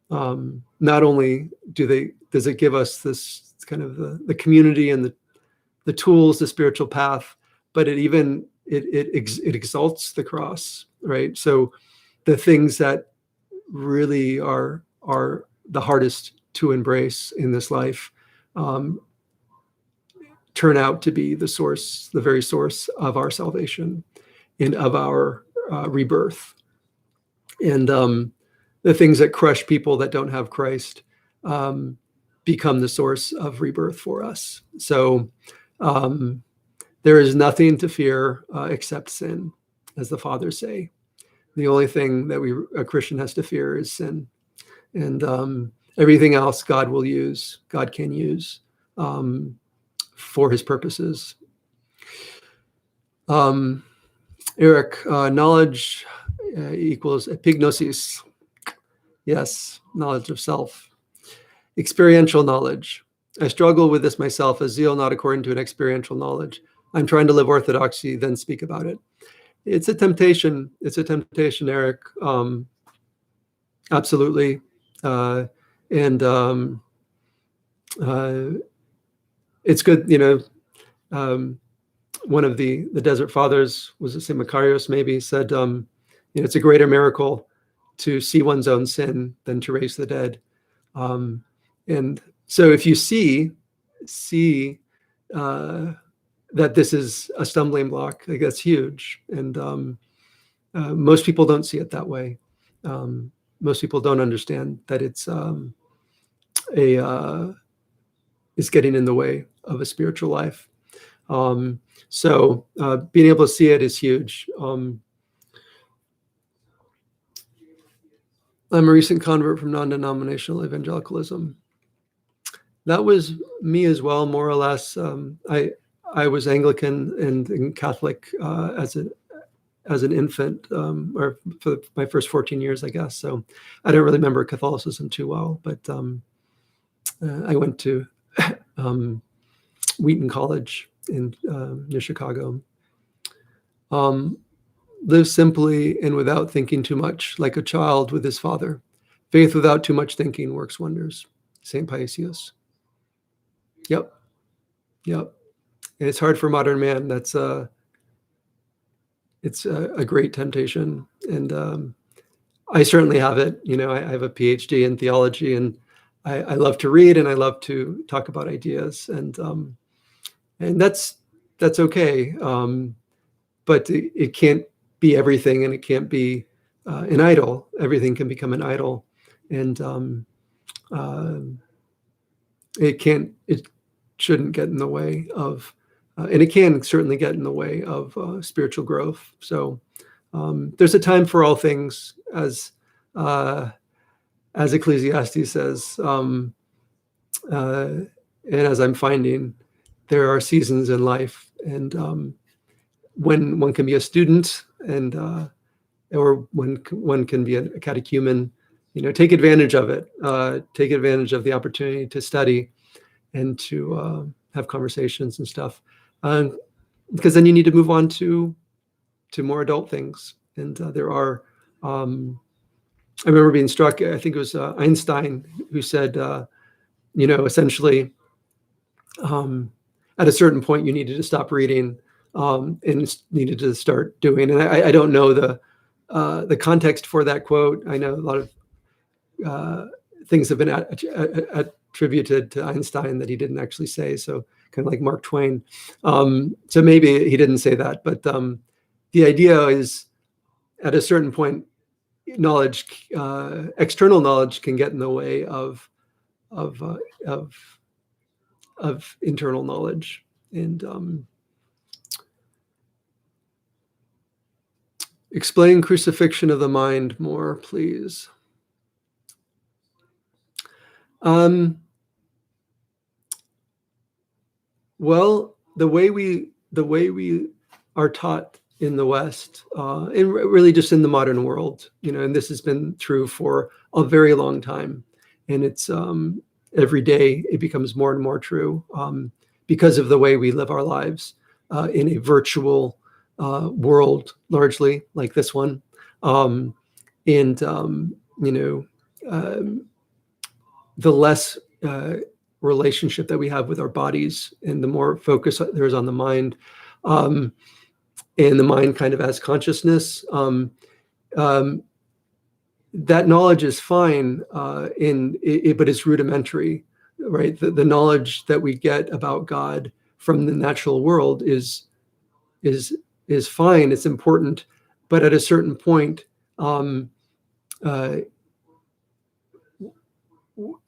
not only does it give us this kind of the community and the tools, the spiritual path, but it exalts the cross, right? So the things that really are the hardest to embrace in this life turn out to be the very source of our salvation and of our rebirth. And the things that crush people that don't have Christ become the source of rebirth for us. So there is nothing to fear except sin, as the fathers say. The only thing that a Christian has to fear is sin. And everything else God can use for his purposes. Eric, knowledge equals epignosis. Yes, knowledge of self. Experiential knowledge. I struggle with this myself, as zeal not according to an experiential knowledge. I'm trying to live orthodoxy, then speak about it. It's a temptation. It's a temptation, Eric. Absolutely. It's good, one of the Desert Fathers, was it St. Macarius maybe, said, it's a greater miracle to see one's own sin than to raise the dead. And so if you see that this is a stumbling block, like, that's huge. And most people don't see it that way. Most people don't understand that it's getting in the way of a spiritual life. So being able to see it is huge. I'm a recent convert from non-denominational evangelicalism. That was me as well, more or less. I was Anglican and Catholic as an infant, or for my first 14 years, I guess. So I don't really remember Catholicism too well, but I went to Wheaton College near Chicago. Live simply and without thinking too much, like a child with his father. Faith without too much thinking works wonders. St. Paisius. Yep. And it's hard for modern man. It's a great temptation. And I certainly have it. I have a PhD in theology, and I love to read, and I love to talk about ideas. And that's okay. But it can't be everything, and it can't be an idol. Everything can become an idol. And it shouldn't get in the way of, and it can certainly get in the way of spiritual growth. So there's a time for all things, as Ecclesiastes says, and as I'm finding, there are seasons in life, and when one can be a student, and or when one can be a catechumen, take advantage of it. Take advantage of the opportunity to study and to have conversations and stuff, because then you need to move on to more adult things. And there are. I remember being struck. I think it was Einstein who said, essentially, at a certain point, you needed to stop reading and needed to start doing. And I don't know the context for that quote. I know a lot of things have been attributed to Einstein that he didn't actually say. So kind of like Mark Twain. So maybe he didn't say that, but the idea is, at a certain point, knowledge, external knowledge, can get in the way of internal knowledge. And explain crucifixion of the mind more, please. Well, the way we are taught in the West, and really just in the modern world, and this has been true for a very long time, and it's every day it becomes more and more true, because of the way we live our lives in a virtual world, largely like this one, and the less relationship that we have with our bodies, and the more focus there is on the mind, and the mind kind of as consciousness. That knowledge is fine, but it's rudimentary, right? The knowledge that we get about God from the natural world is fine. It's important, but at a certain point,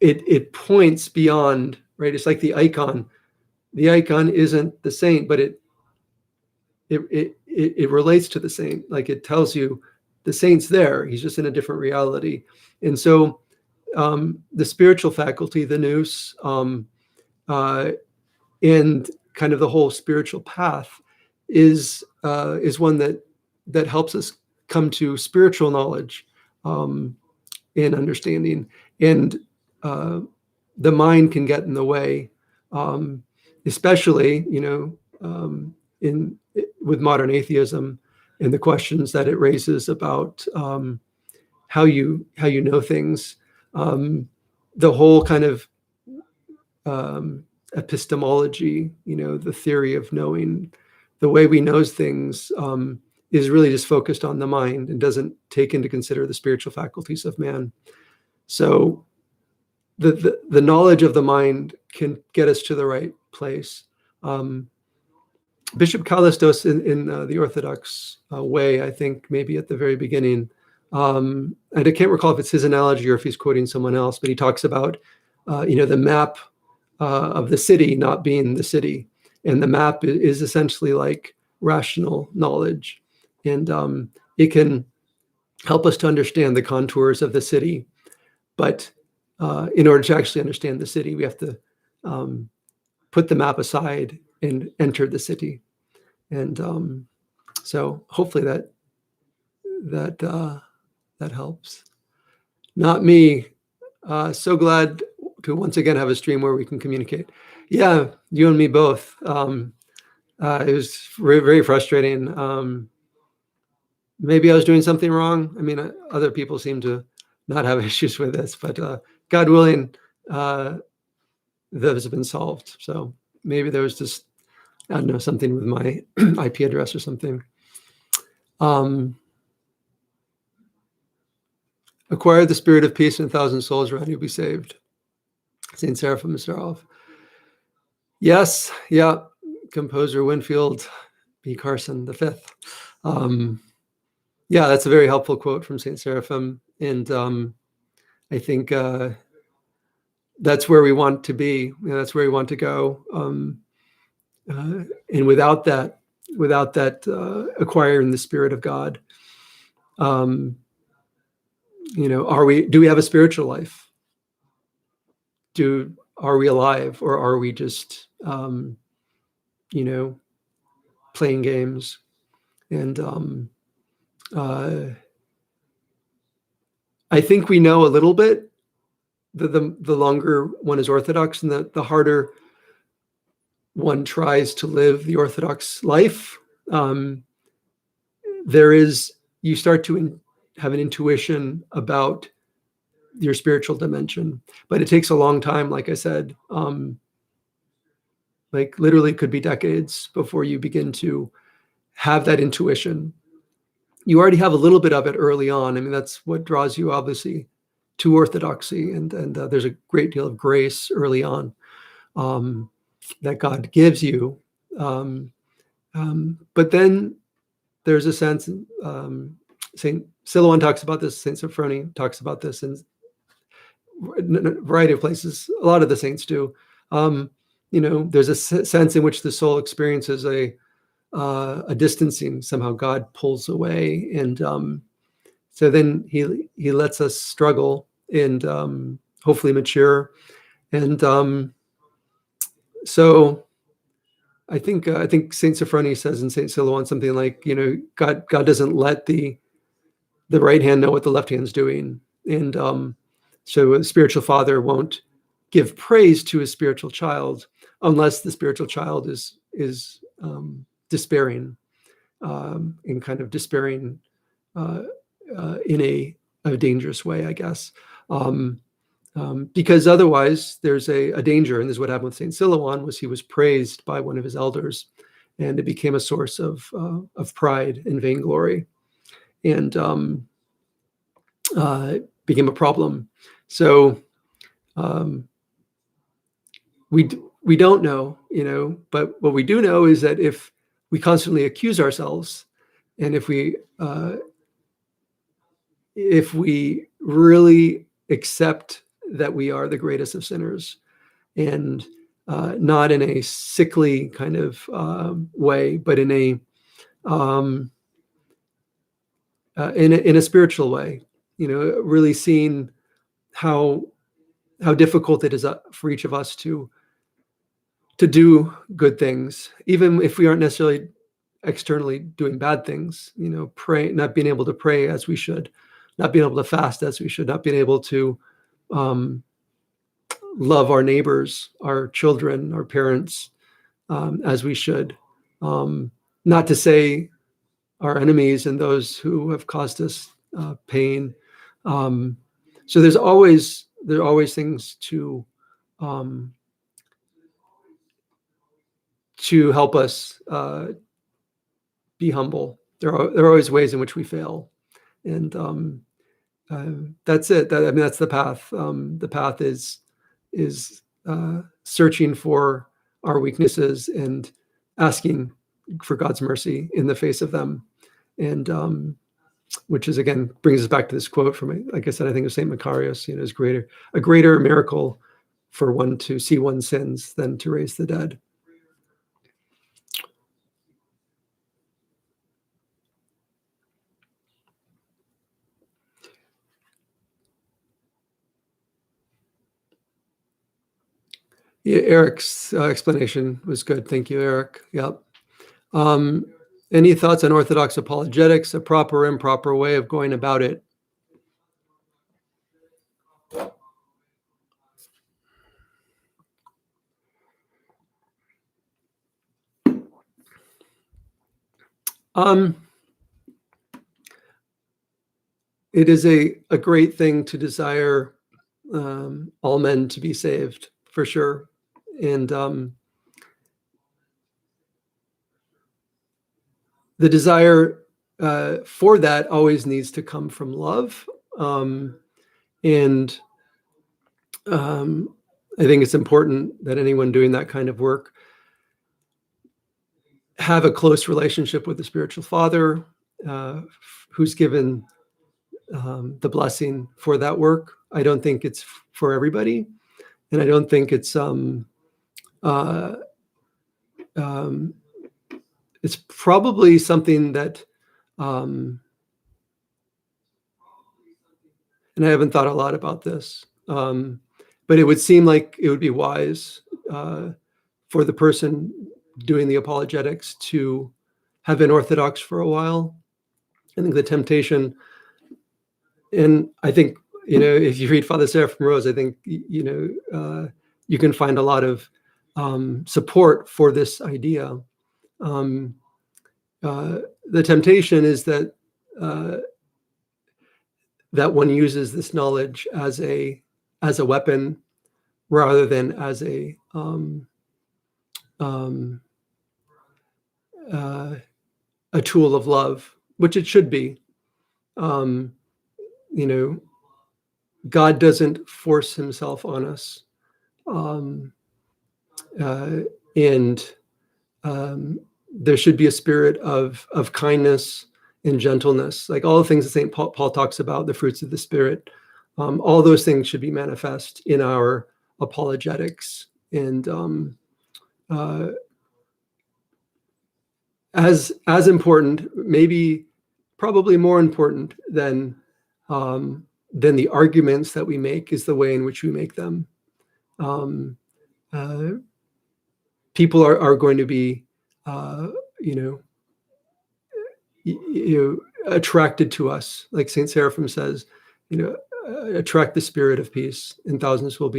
it points beyond, right? It's like the icon. The icon isn't the saint, but it relates to the saint. Like, it tells you the saint's there. He's just in a different reality. And so the spiritual faculty, the nous, and kind of the whole spiritual path is one that helps us come to spiritual knowledge and understanding. And the mind can get in the way, especially, with modern atheism and the questions that it raises about how you know things. The whole kind of epistemology, the theory of knowing, the way we know things, is really just focused on the mind and doesn't take into consider the spiritual faculties of man. So the knowledge of the mind can get us to the right place. Bishop Callistos in the Orthodox way, I think maybe at the very beginning, and I can't recall if it's his analogy or if he's quoting someone else, but he talks about the map of the city not being the city, and the map is essentially like rational knowledge, and it can help us to understand the contours of the city. But in order to actually understand the city, we have to put the map aside and enter the city. And so hopefully that helps. Not me. So glad to once again have a stream where we can communicate. Yeah, you and me both. It was very, very frustrating. Maybe I was doing something wrong. I mean, other people seem to not have issues with this, but God willing, those have been solved. So maybe there was just, I don't know, something with my IP address or something. Acquire the spirit of peace, and 1,000 souls around you will be saved. Saint Seraphim Rose. Yes, yeah. Composer Winfield B. Carson V. Yeah, that's a very helpful quote from Saint Seraphim, and I think that's where we want to be. That's where we want to go. And without that, acquiring the Spirit of God, do we have a spiritual life? Are we alive, or are we just, playing games? And I think we know a little bit. The longer one is Orthodox, and the harder one tries to live the Orthodox life, you start to have an intuition about your spiritual dimension, but it takes a long time. Like I said, like literally could be decades before you begin to have that intuition. You already have a little bit of it early on. I mean, that's what draws you obviously to Orthodoxy, and there's a great deal of grace early on that God gives you. But then there's a sense, St. Silouan talks about this, St. Sophrony talks about this in a variety of places. A lot of the saints do. There's a sense in which the soul experiences a distancing. Somehow God pulls away, and so then he lets us struggle and hopefully mature. And so I think Saint Sophrony says in Saint Silouan something like, God doesn't let the right hand know what the left hand's doing, and so a spiritual father won't give praise to his spiritual child unless the spiritual child is despairing, and kind of despairing in a dangerous way, I guess. Because otherwise there's a danger, and this is what happened with Saint Silouan, was he was praised by one of his elders, and it became a source of pride and vainglory, and it became a problem. So we don't know, but what we do know is that if we constantly accuse ourselves, and if we really accept that we are the greatest of sinners, and not in a sickly kind of way, but in a spiritual way, really seeing how difficult it is for each of us to do good things, even if we aren't necessarily externally doing bad things, pray, not being able to pray as we should, not being able to fast as we should, not being able to love our neighbors, our children, our parents, as we should. Not to say our enemies and those who have caused us pain. So there are always things to help us be humble. There are always ways in which we fail, and that's it. That's the path. The path is searching for our weaknesses and asking for God's mercy in the face of them, and which is, again, brings us back to this quote from, like I said, I think of Saint Macarius. Is a greater miracle for one to see one's sins than to raise the dead. Yeah, Eric's explanation was good. Thank you, Eric. Yep. Any thoughts on Orthodox apologetics, a proper, improper way of going about it? It is a great thing to desire all men to be saved, for sure. And the desire for that always needs to come from love. And I think it's important that anyone doing that kind of work have a close relationship with the spiritual father, who's given the blessing for that work. I don't think it's for everybody, and I don't think it's it's probably something that, and I haven't thought a lot about this, but it would seem like it would be wise for the person doing the apologetics to have been Orthodox for a while. I think the temptation, and I think, if you read Father Seraphim Rose, I think, you can find a lot of support for this idea. The temptation is that that one uses this knowledge as a weapon rather than as a tool of love, which it should be. God doesn't force himself on us, and there should be a spirit of kindness and gentleness, like all the things that St. Paul talks about, the fruits of the Spirit. All those things should be manifest in our apologetics, and as important, maybe probably more important than the arguments that we make, is the way in which we make them. People are going to be attracted to us, like Saint Seraphim says, attract the spirit of peace, and thousands will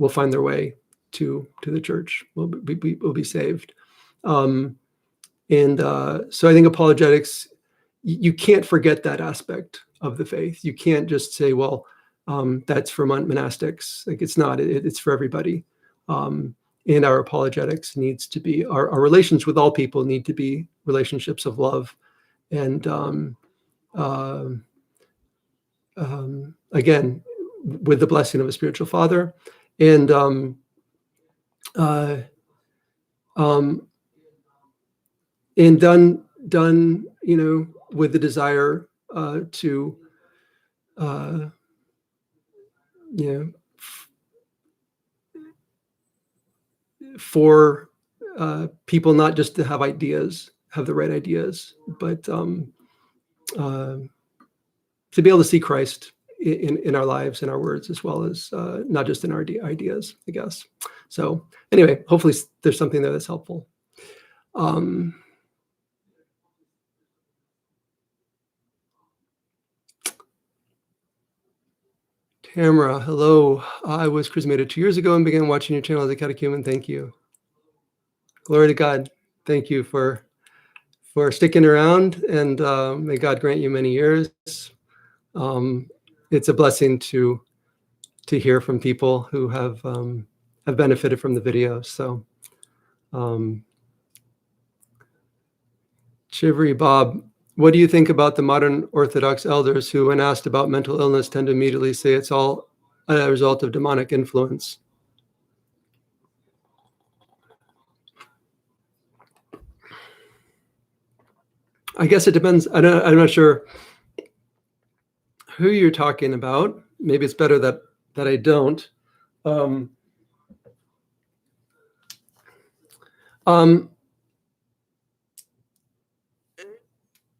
find their way to the church, will be saved. So I think apologetics, you can't forget that aspect of the faith. You can't just say, well, that's for monastics. Like it's not. It's for everybody. And our apologetics needs to be our relations with all people need to be relationships of love, and again, with the blessing of a spiritual father, and and done, with the desire to, for people not just to have the right ideas, but to be able to see Christ in our lives, in our words, as well as not just in our ideas, I guess. So anyway, hopefully there's something there that's helpful. Tamara, hello. I was chrismated 2 years ago and began watching your channel as a catechumen. Thank you. Glory to God. Thank you for sticking around, and may God grant you many years. It's a blessing to hear from people who have benefited from the videos. So, Chivery Bob, what do you think about the modern Orthodox elders who, when asked about mental illness, tend to immediately say it's all a result of demonic influence? I guess it depends. I'm not sure who you're talking about. Maybe it's better that I don't.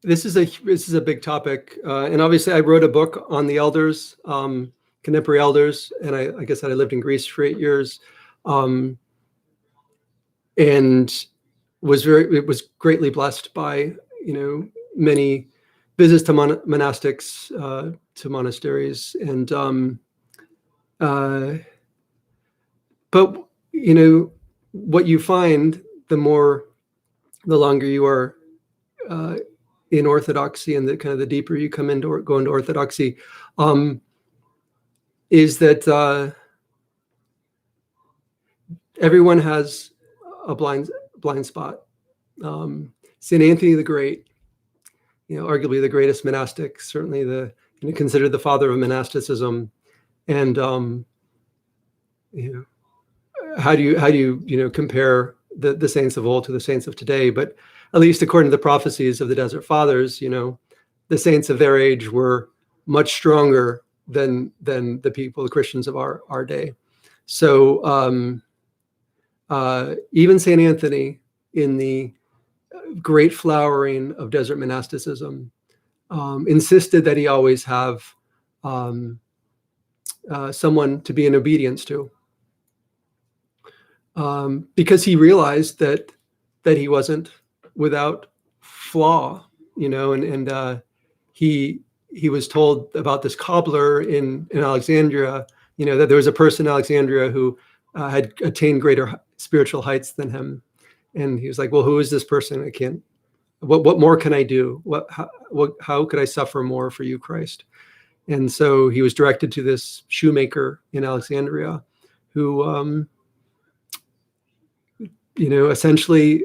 This is a big topic, and obviously I wrote a book on the elders, contemporary elders, and I guess I lived in Greece for 8 years, and was greatly blessed by many visits to monastics, to monasteries, and but what you find the longer you are in orthodoxy, and the deeper you go into orthodoxy, is that everyone has a blind spot. St. Anthony the Great, arguably the greatest monastic, certainly considered the father of monasticism, and how do you compare the saints of old to the saints of today? But at least according to the prophecies of the Desert Fathers, the saints of their age were much stronger than the Christians of our day. So even St. Anthony, in the great flowering of desert monasticism, insisted that he always have someone to be in obedience to, because he realized that he wasn't without flaw, and he was told about this cobbler in Alexandria, that there was a person in Alexandria who had attained greater spiritual heights than him, and he was like, well, who is this person? I can't. What more can I do? How could I suffer more for you, Christ? And so he was directed to this shoemaker in Alexandria, who essentially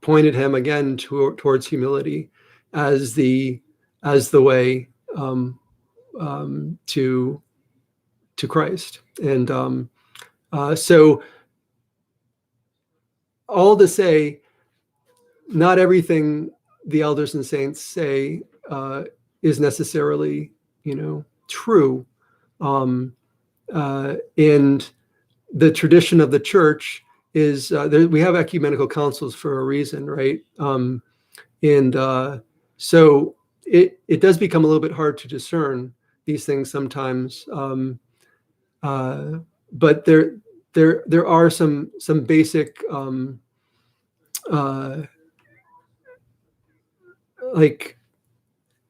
pointed him again towards humility as the way to Christ. And so, all to say, not everything the elders and saints say is necessarily true. And the tradition of the church is we have ecumenical councils for a reason, right? And so it does become a little bit hard to discern these things sometimes. But there are some basic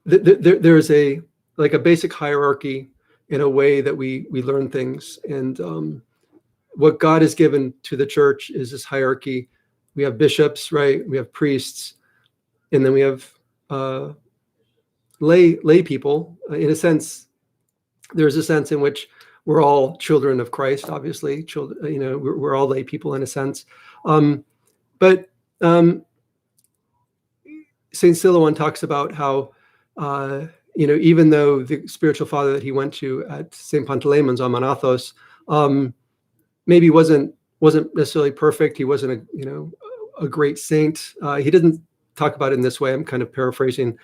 there's a basic hierarchy in a way that we learn things, and what God has given to the church is this hierarchy. We have bishops, right? We have priests, and then we have lay people. In a sense, there's a sense in which we're all children of Christ, obviously. Children, we're all lay people in a sense. But Saint Silouan talks about how, even though the spiritual father that he went to at St. Pantaleon's on Monathos maybe wasn't necessarily perfect. He wasn't a great saint. He didn't talk about it in this way. I'm kind of paraphrasing,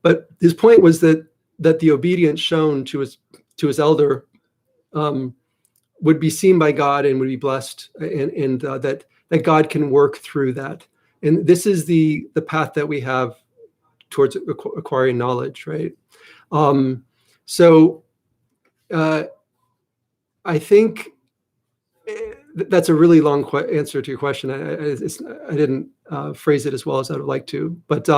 but his point was that the obedience shown to his elder would be seen by God and would be blessed, and that God can work through that. And this is the path that we have towards acquiring knowledge, right? So I think that's a really long answer to your question. I didn't phrase it as well as I would like to. But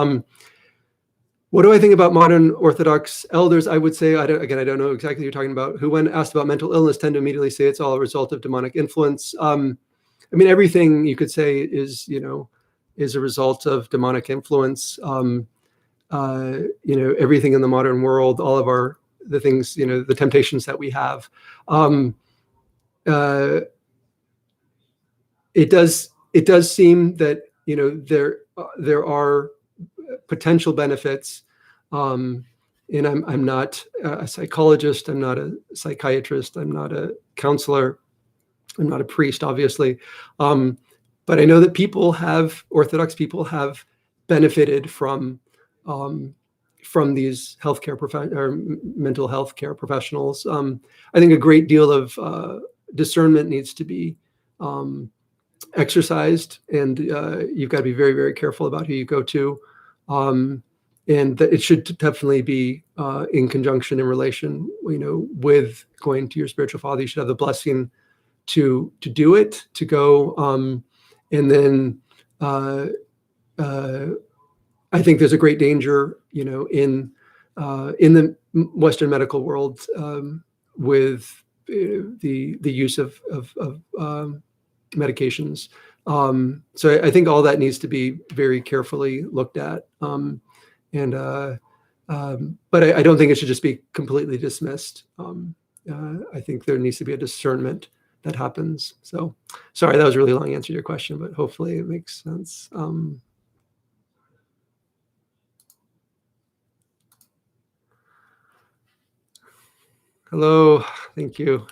what do I think about modern Orthodox elders? I would say, I don't know exactly what you're talking about, who when asked about mental illness tend to immediately say it's all a result of demonic influence. I mean, everything you could say is a result of demonic influence. Everything in the modern world, all of the things, the temptations that we have. It does seem that there are potential benefits, and I'm not a psychologist, I'm not a psychiatrist, I'm not a counselor, I'm not a priest, obviously, but I know that Orthodox people have benefited from these healthcare or mental health care professionals. I think a great deal of discernment needs to be exercised, and you've got to be very, very careful about who you go to, and that it should definitely be in conjunction, in relation, with going to your spiritual father. You should have the blessing to do it, to go, and then I think there's a great danger, in the Western medical world, with the use of medications. So I think all that needs to be very carefully looked at. But I don't think it should just be completely dismissed. I think there needs to be a discernment that happens. So sorry, that was a really long answer to your question, but hopefully it makes sense. Hello, thank you.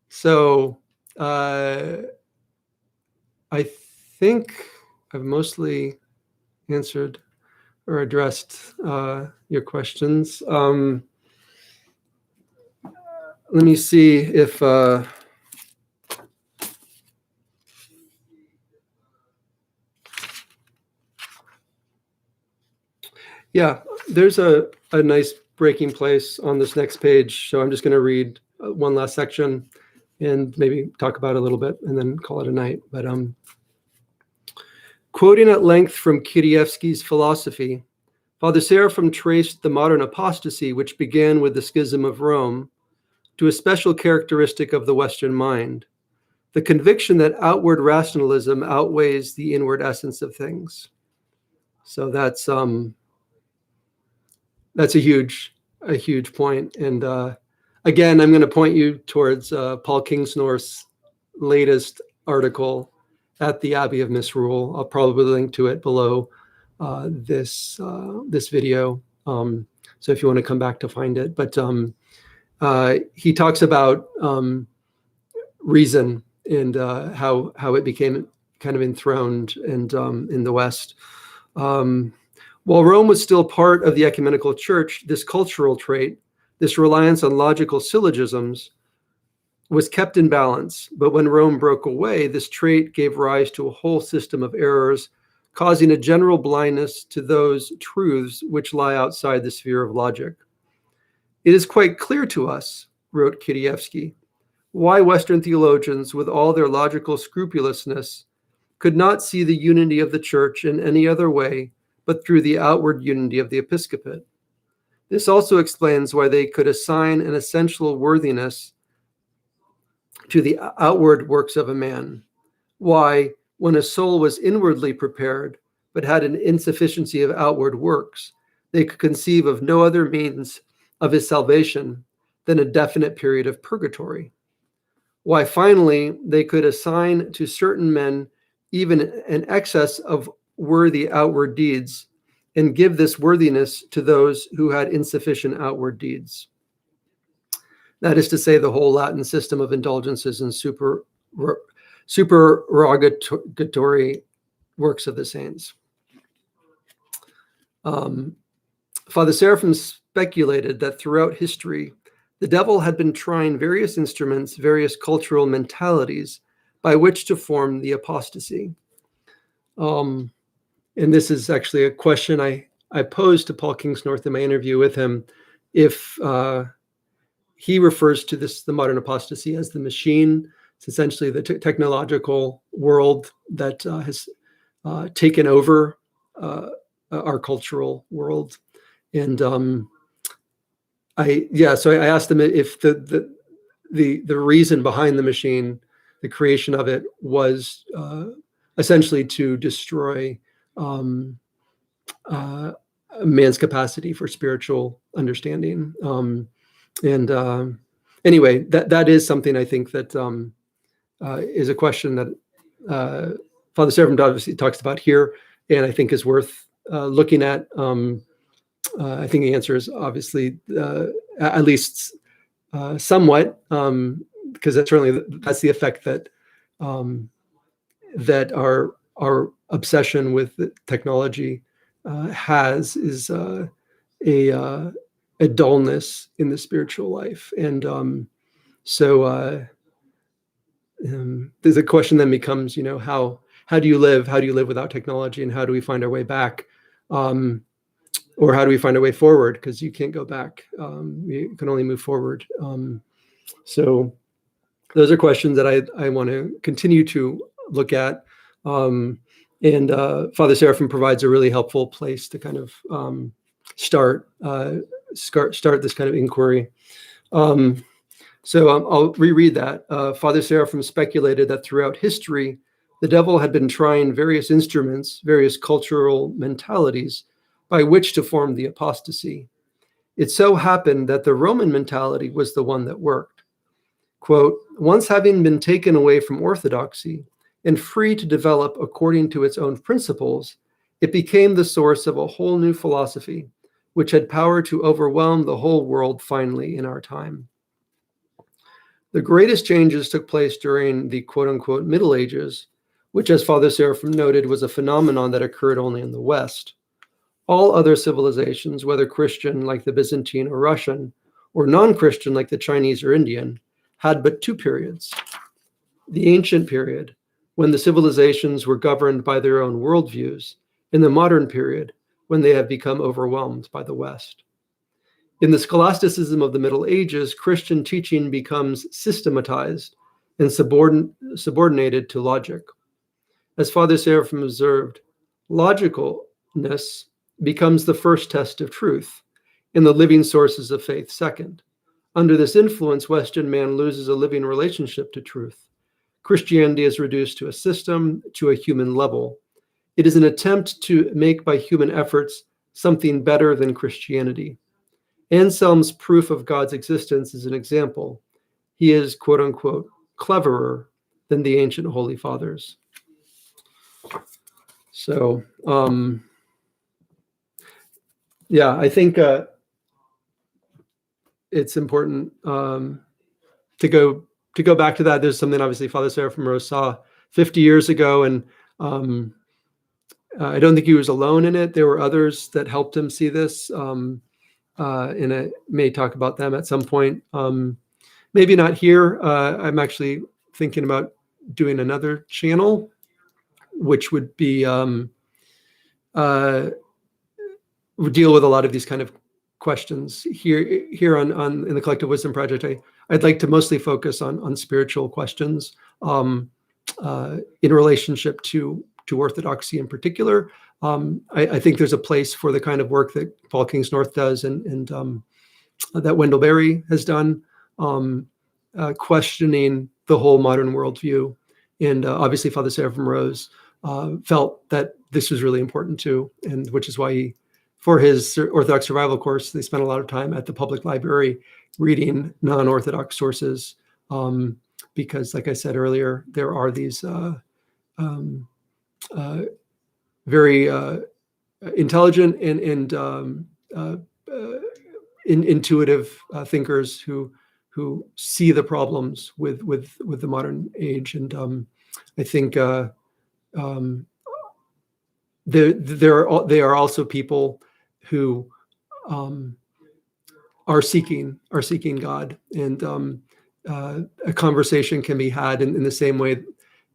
So I think I've mostly answered or addressed your questions. Let me see if yeah, there's a nice breaking place on this next page. So I'm just going to read one last section and maybe talk about it a little bit and then call it a night. But quoting at length from Kirievsky's philosophy, Father Seraphim traced the modern apostasy, which began with the schism of Rome, to a special characteristic of the Western mind, the conviction that outward rationalism outweighs the inward essence of things. So that's a huge point. And again, I'm going to point you towards Paul Kingsnorth's latest article at the Abbey of Misrule. I'll probably link to it below this video. So if you want to come back to find it, but he talks about reason and how it became kind of enthroned and in the West. While Rome was still part of the ecumenical church, this cultural trait, this reliance on logical syllogisms, was kept in balance. But when Rome broke away, this trait gave rise to a whole system of errors, causing a general blindness to those truths which lie outside the sphere of logic. It is quite clear to us, wrote Kirievsky, why Western theologians, with all their logical scrupulousness, could not see the unity of the church in any other way but through the outward unity of the episcopate. This also explains why they could assign an essential worthiness to the outward works of a man. Why, when a soul was inwardly prepared, but had an insufficiency of outward works, they could conceive of no other means of his salvation than a definite period of purgatory. Why, finally, they could assign to certain men even an excess of worthy outward deeds, and give this worthiness to those who had insufficient outward deeds. That is to say, the whole Latin system of indulgences and supererogatory works of the saints. Father Seraphim speculated that throughout history, the devil had been trying various instruments, various cultural mentalities by which to form the apostasy. And this is actually a question I posed to Paul Kingsnorth in my interview with him, if he refers to the modern apostasy as the machine. It's essentially the technological world that has taken over our cultural world. And so I asked him if the reason behind the machine, the creation of it, was essentially to destroy man's capacity for spiritual understanding. Anyway, that is something I think that is a question that Father Seraphim obviously talks about here, and I think is worth looking at. I think the answer is obviously at least somewhat, because that's the effect that that our obsession with technology has, is a dullness in the spiritual life. And so there's a question then becomes, how do you live? How do you live without technology, and how do we find our way back? Or how do we find our way forward? Because you can't go back. You can only move forward. So those are questions that I want to continue to look at. And Father Seraphim provides a really helpful place to kind of start this kind of inquiry. So I'll reread that. Father Seraphim speculated that throughout history, the devil had been trying various instruments, various cultural mentalities by which to form the apostasy. It so happened that the Roman mentality was the one that worked. Quote, once having been taken away from orthodoxy and free to develop according to its own principles, it became the source of a whole new philosophy, which had power to overwhelm the whole world finally in our time. The greatest changes took place during the quote-unquote Middle Ages, which, as Father Seraphim noted, was a phenomenon that occurred only in the West. All other civilizations, whether Christian like the Byzantine or Russian, or non-Christian like the Chinese or Indian, had but two periods. The ancient period, when the civilizations were governed by their own worldviews, and the modern period, when they have become overwhelmed by the West. In the scholasticism of the Middle Ages, Christian teaching becomes systematized and subordinated to logic. As Father Seraphim observed, logicalness becomes the first test of truth, and the living sources of faith second. Under this influence, Western man loses a living relationship to truth. Christianity is reduced to a system, to a human level. It is an attempt to make by human efforts something better than Christianity. Anselm's proof of God's existence is an example. He is, quote unquote, cleverer than the ancient Holy Fathers. So, yeah, I think it's important to go back to that. There's something obviously Father Seraphim Rose saw 50 years ago, and I don't think he was alone in it. There were others that helped him see this, and I may talk about them at some point. Maybe not here. I'm actually thinking about doing another channel, which would be would deal with a lot of these kind of questions. Here on in the Collective Wisdom Project, I'd like to mostly focus on spiritual questions in relationship to orthodoxy in particular. I think there's a place for the kind of work that Paul Kingsnorth does and that Wendell Berry has done, questioning the whole modern worldview. And obviously Father Seraphim Rose felt that this was really important too, and which is why he for his Orthodox Survival course, they spent a lot of time at the public library reading non-Orthodox sources, because, like I said earlier, there are these very intelligent and intuitive thinkers who see the problems with the modern age, and I think they are also people who are seeking God, and a conversation can be had in the same way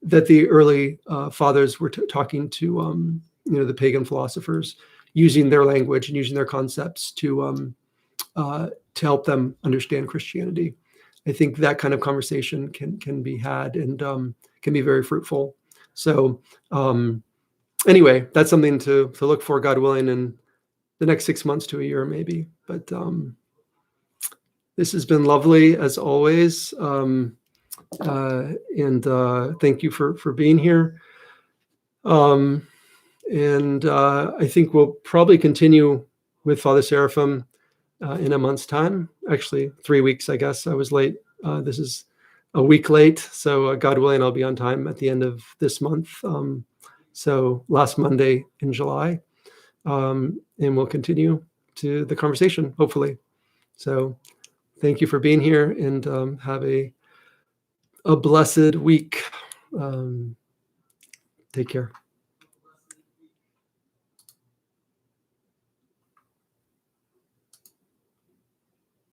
that the early fathers were talking to the pagan philosophers, using their language and using their concepts to help them understand Christianity. I think that kind of conversation can be had and can be very fruitful. So anyway, that's something to look for, God willing, in the next 6 months to a year, maybe. But this has been lovely as always, and thank you for being here. And I think we'll probably continue with Father Seraphim in a month's time. Actually, 3 weeks, I guess. I was late. This is a week late. So God willing, I'll be on time at the end of this month. So last Monday in July. And we'll continue to the conversation, hopefully. So thank you for being here, and have a blessed week. Take care.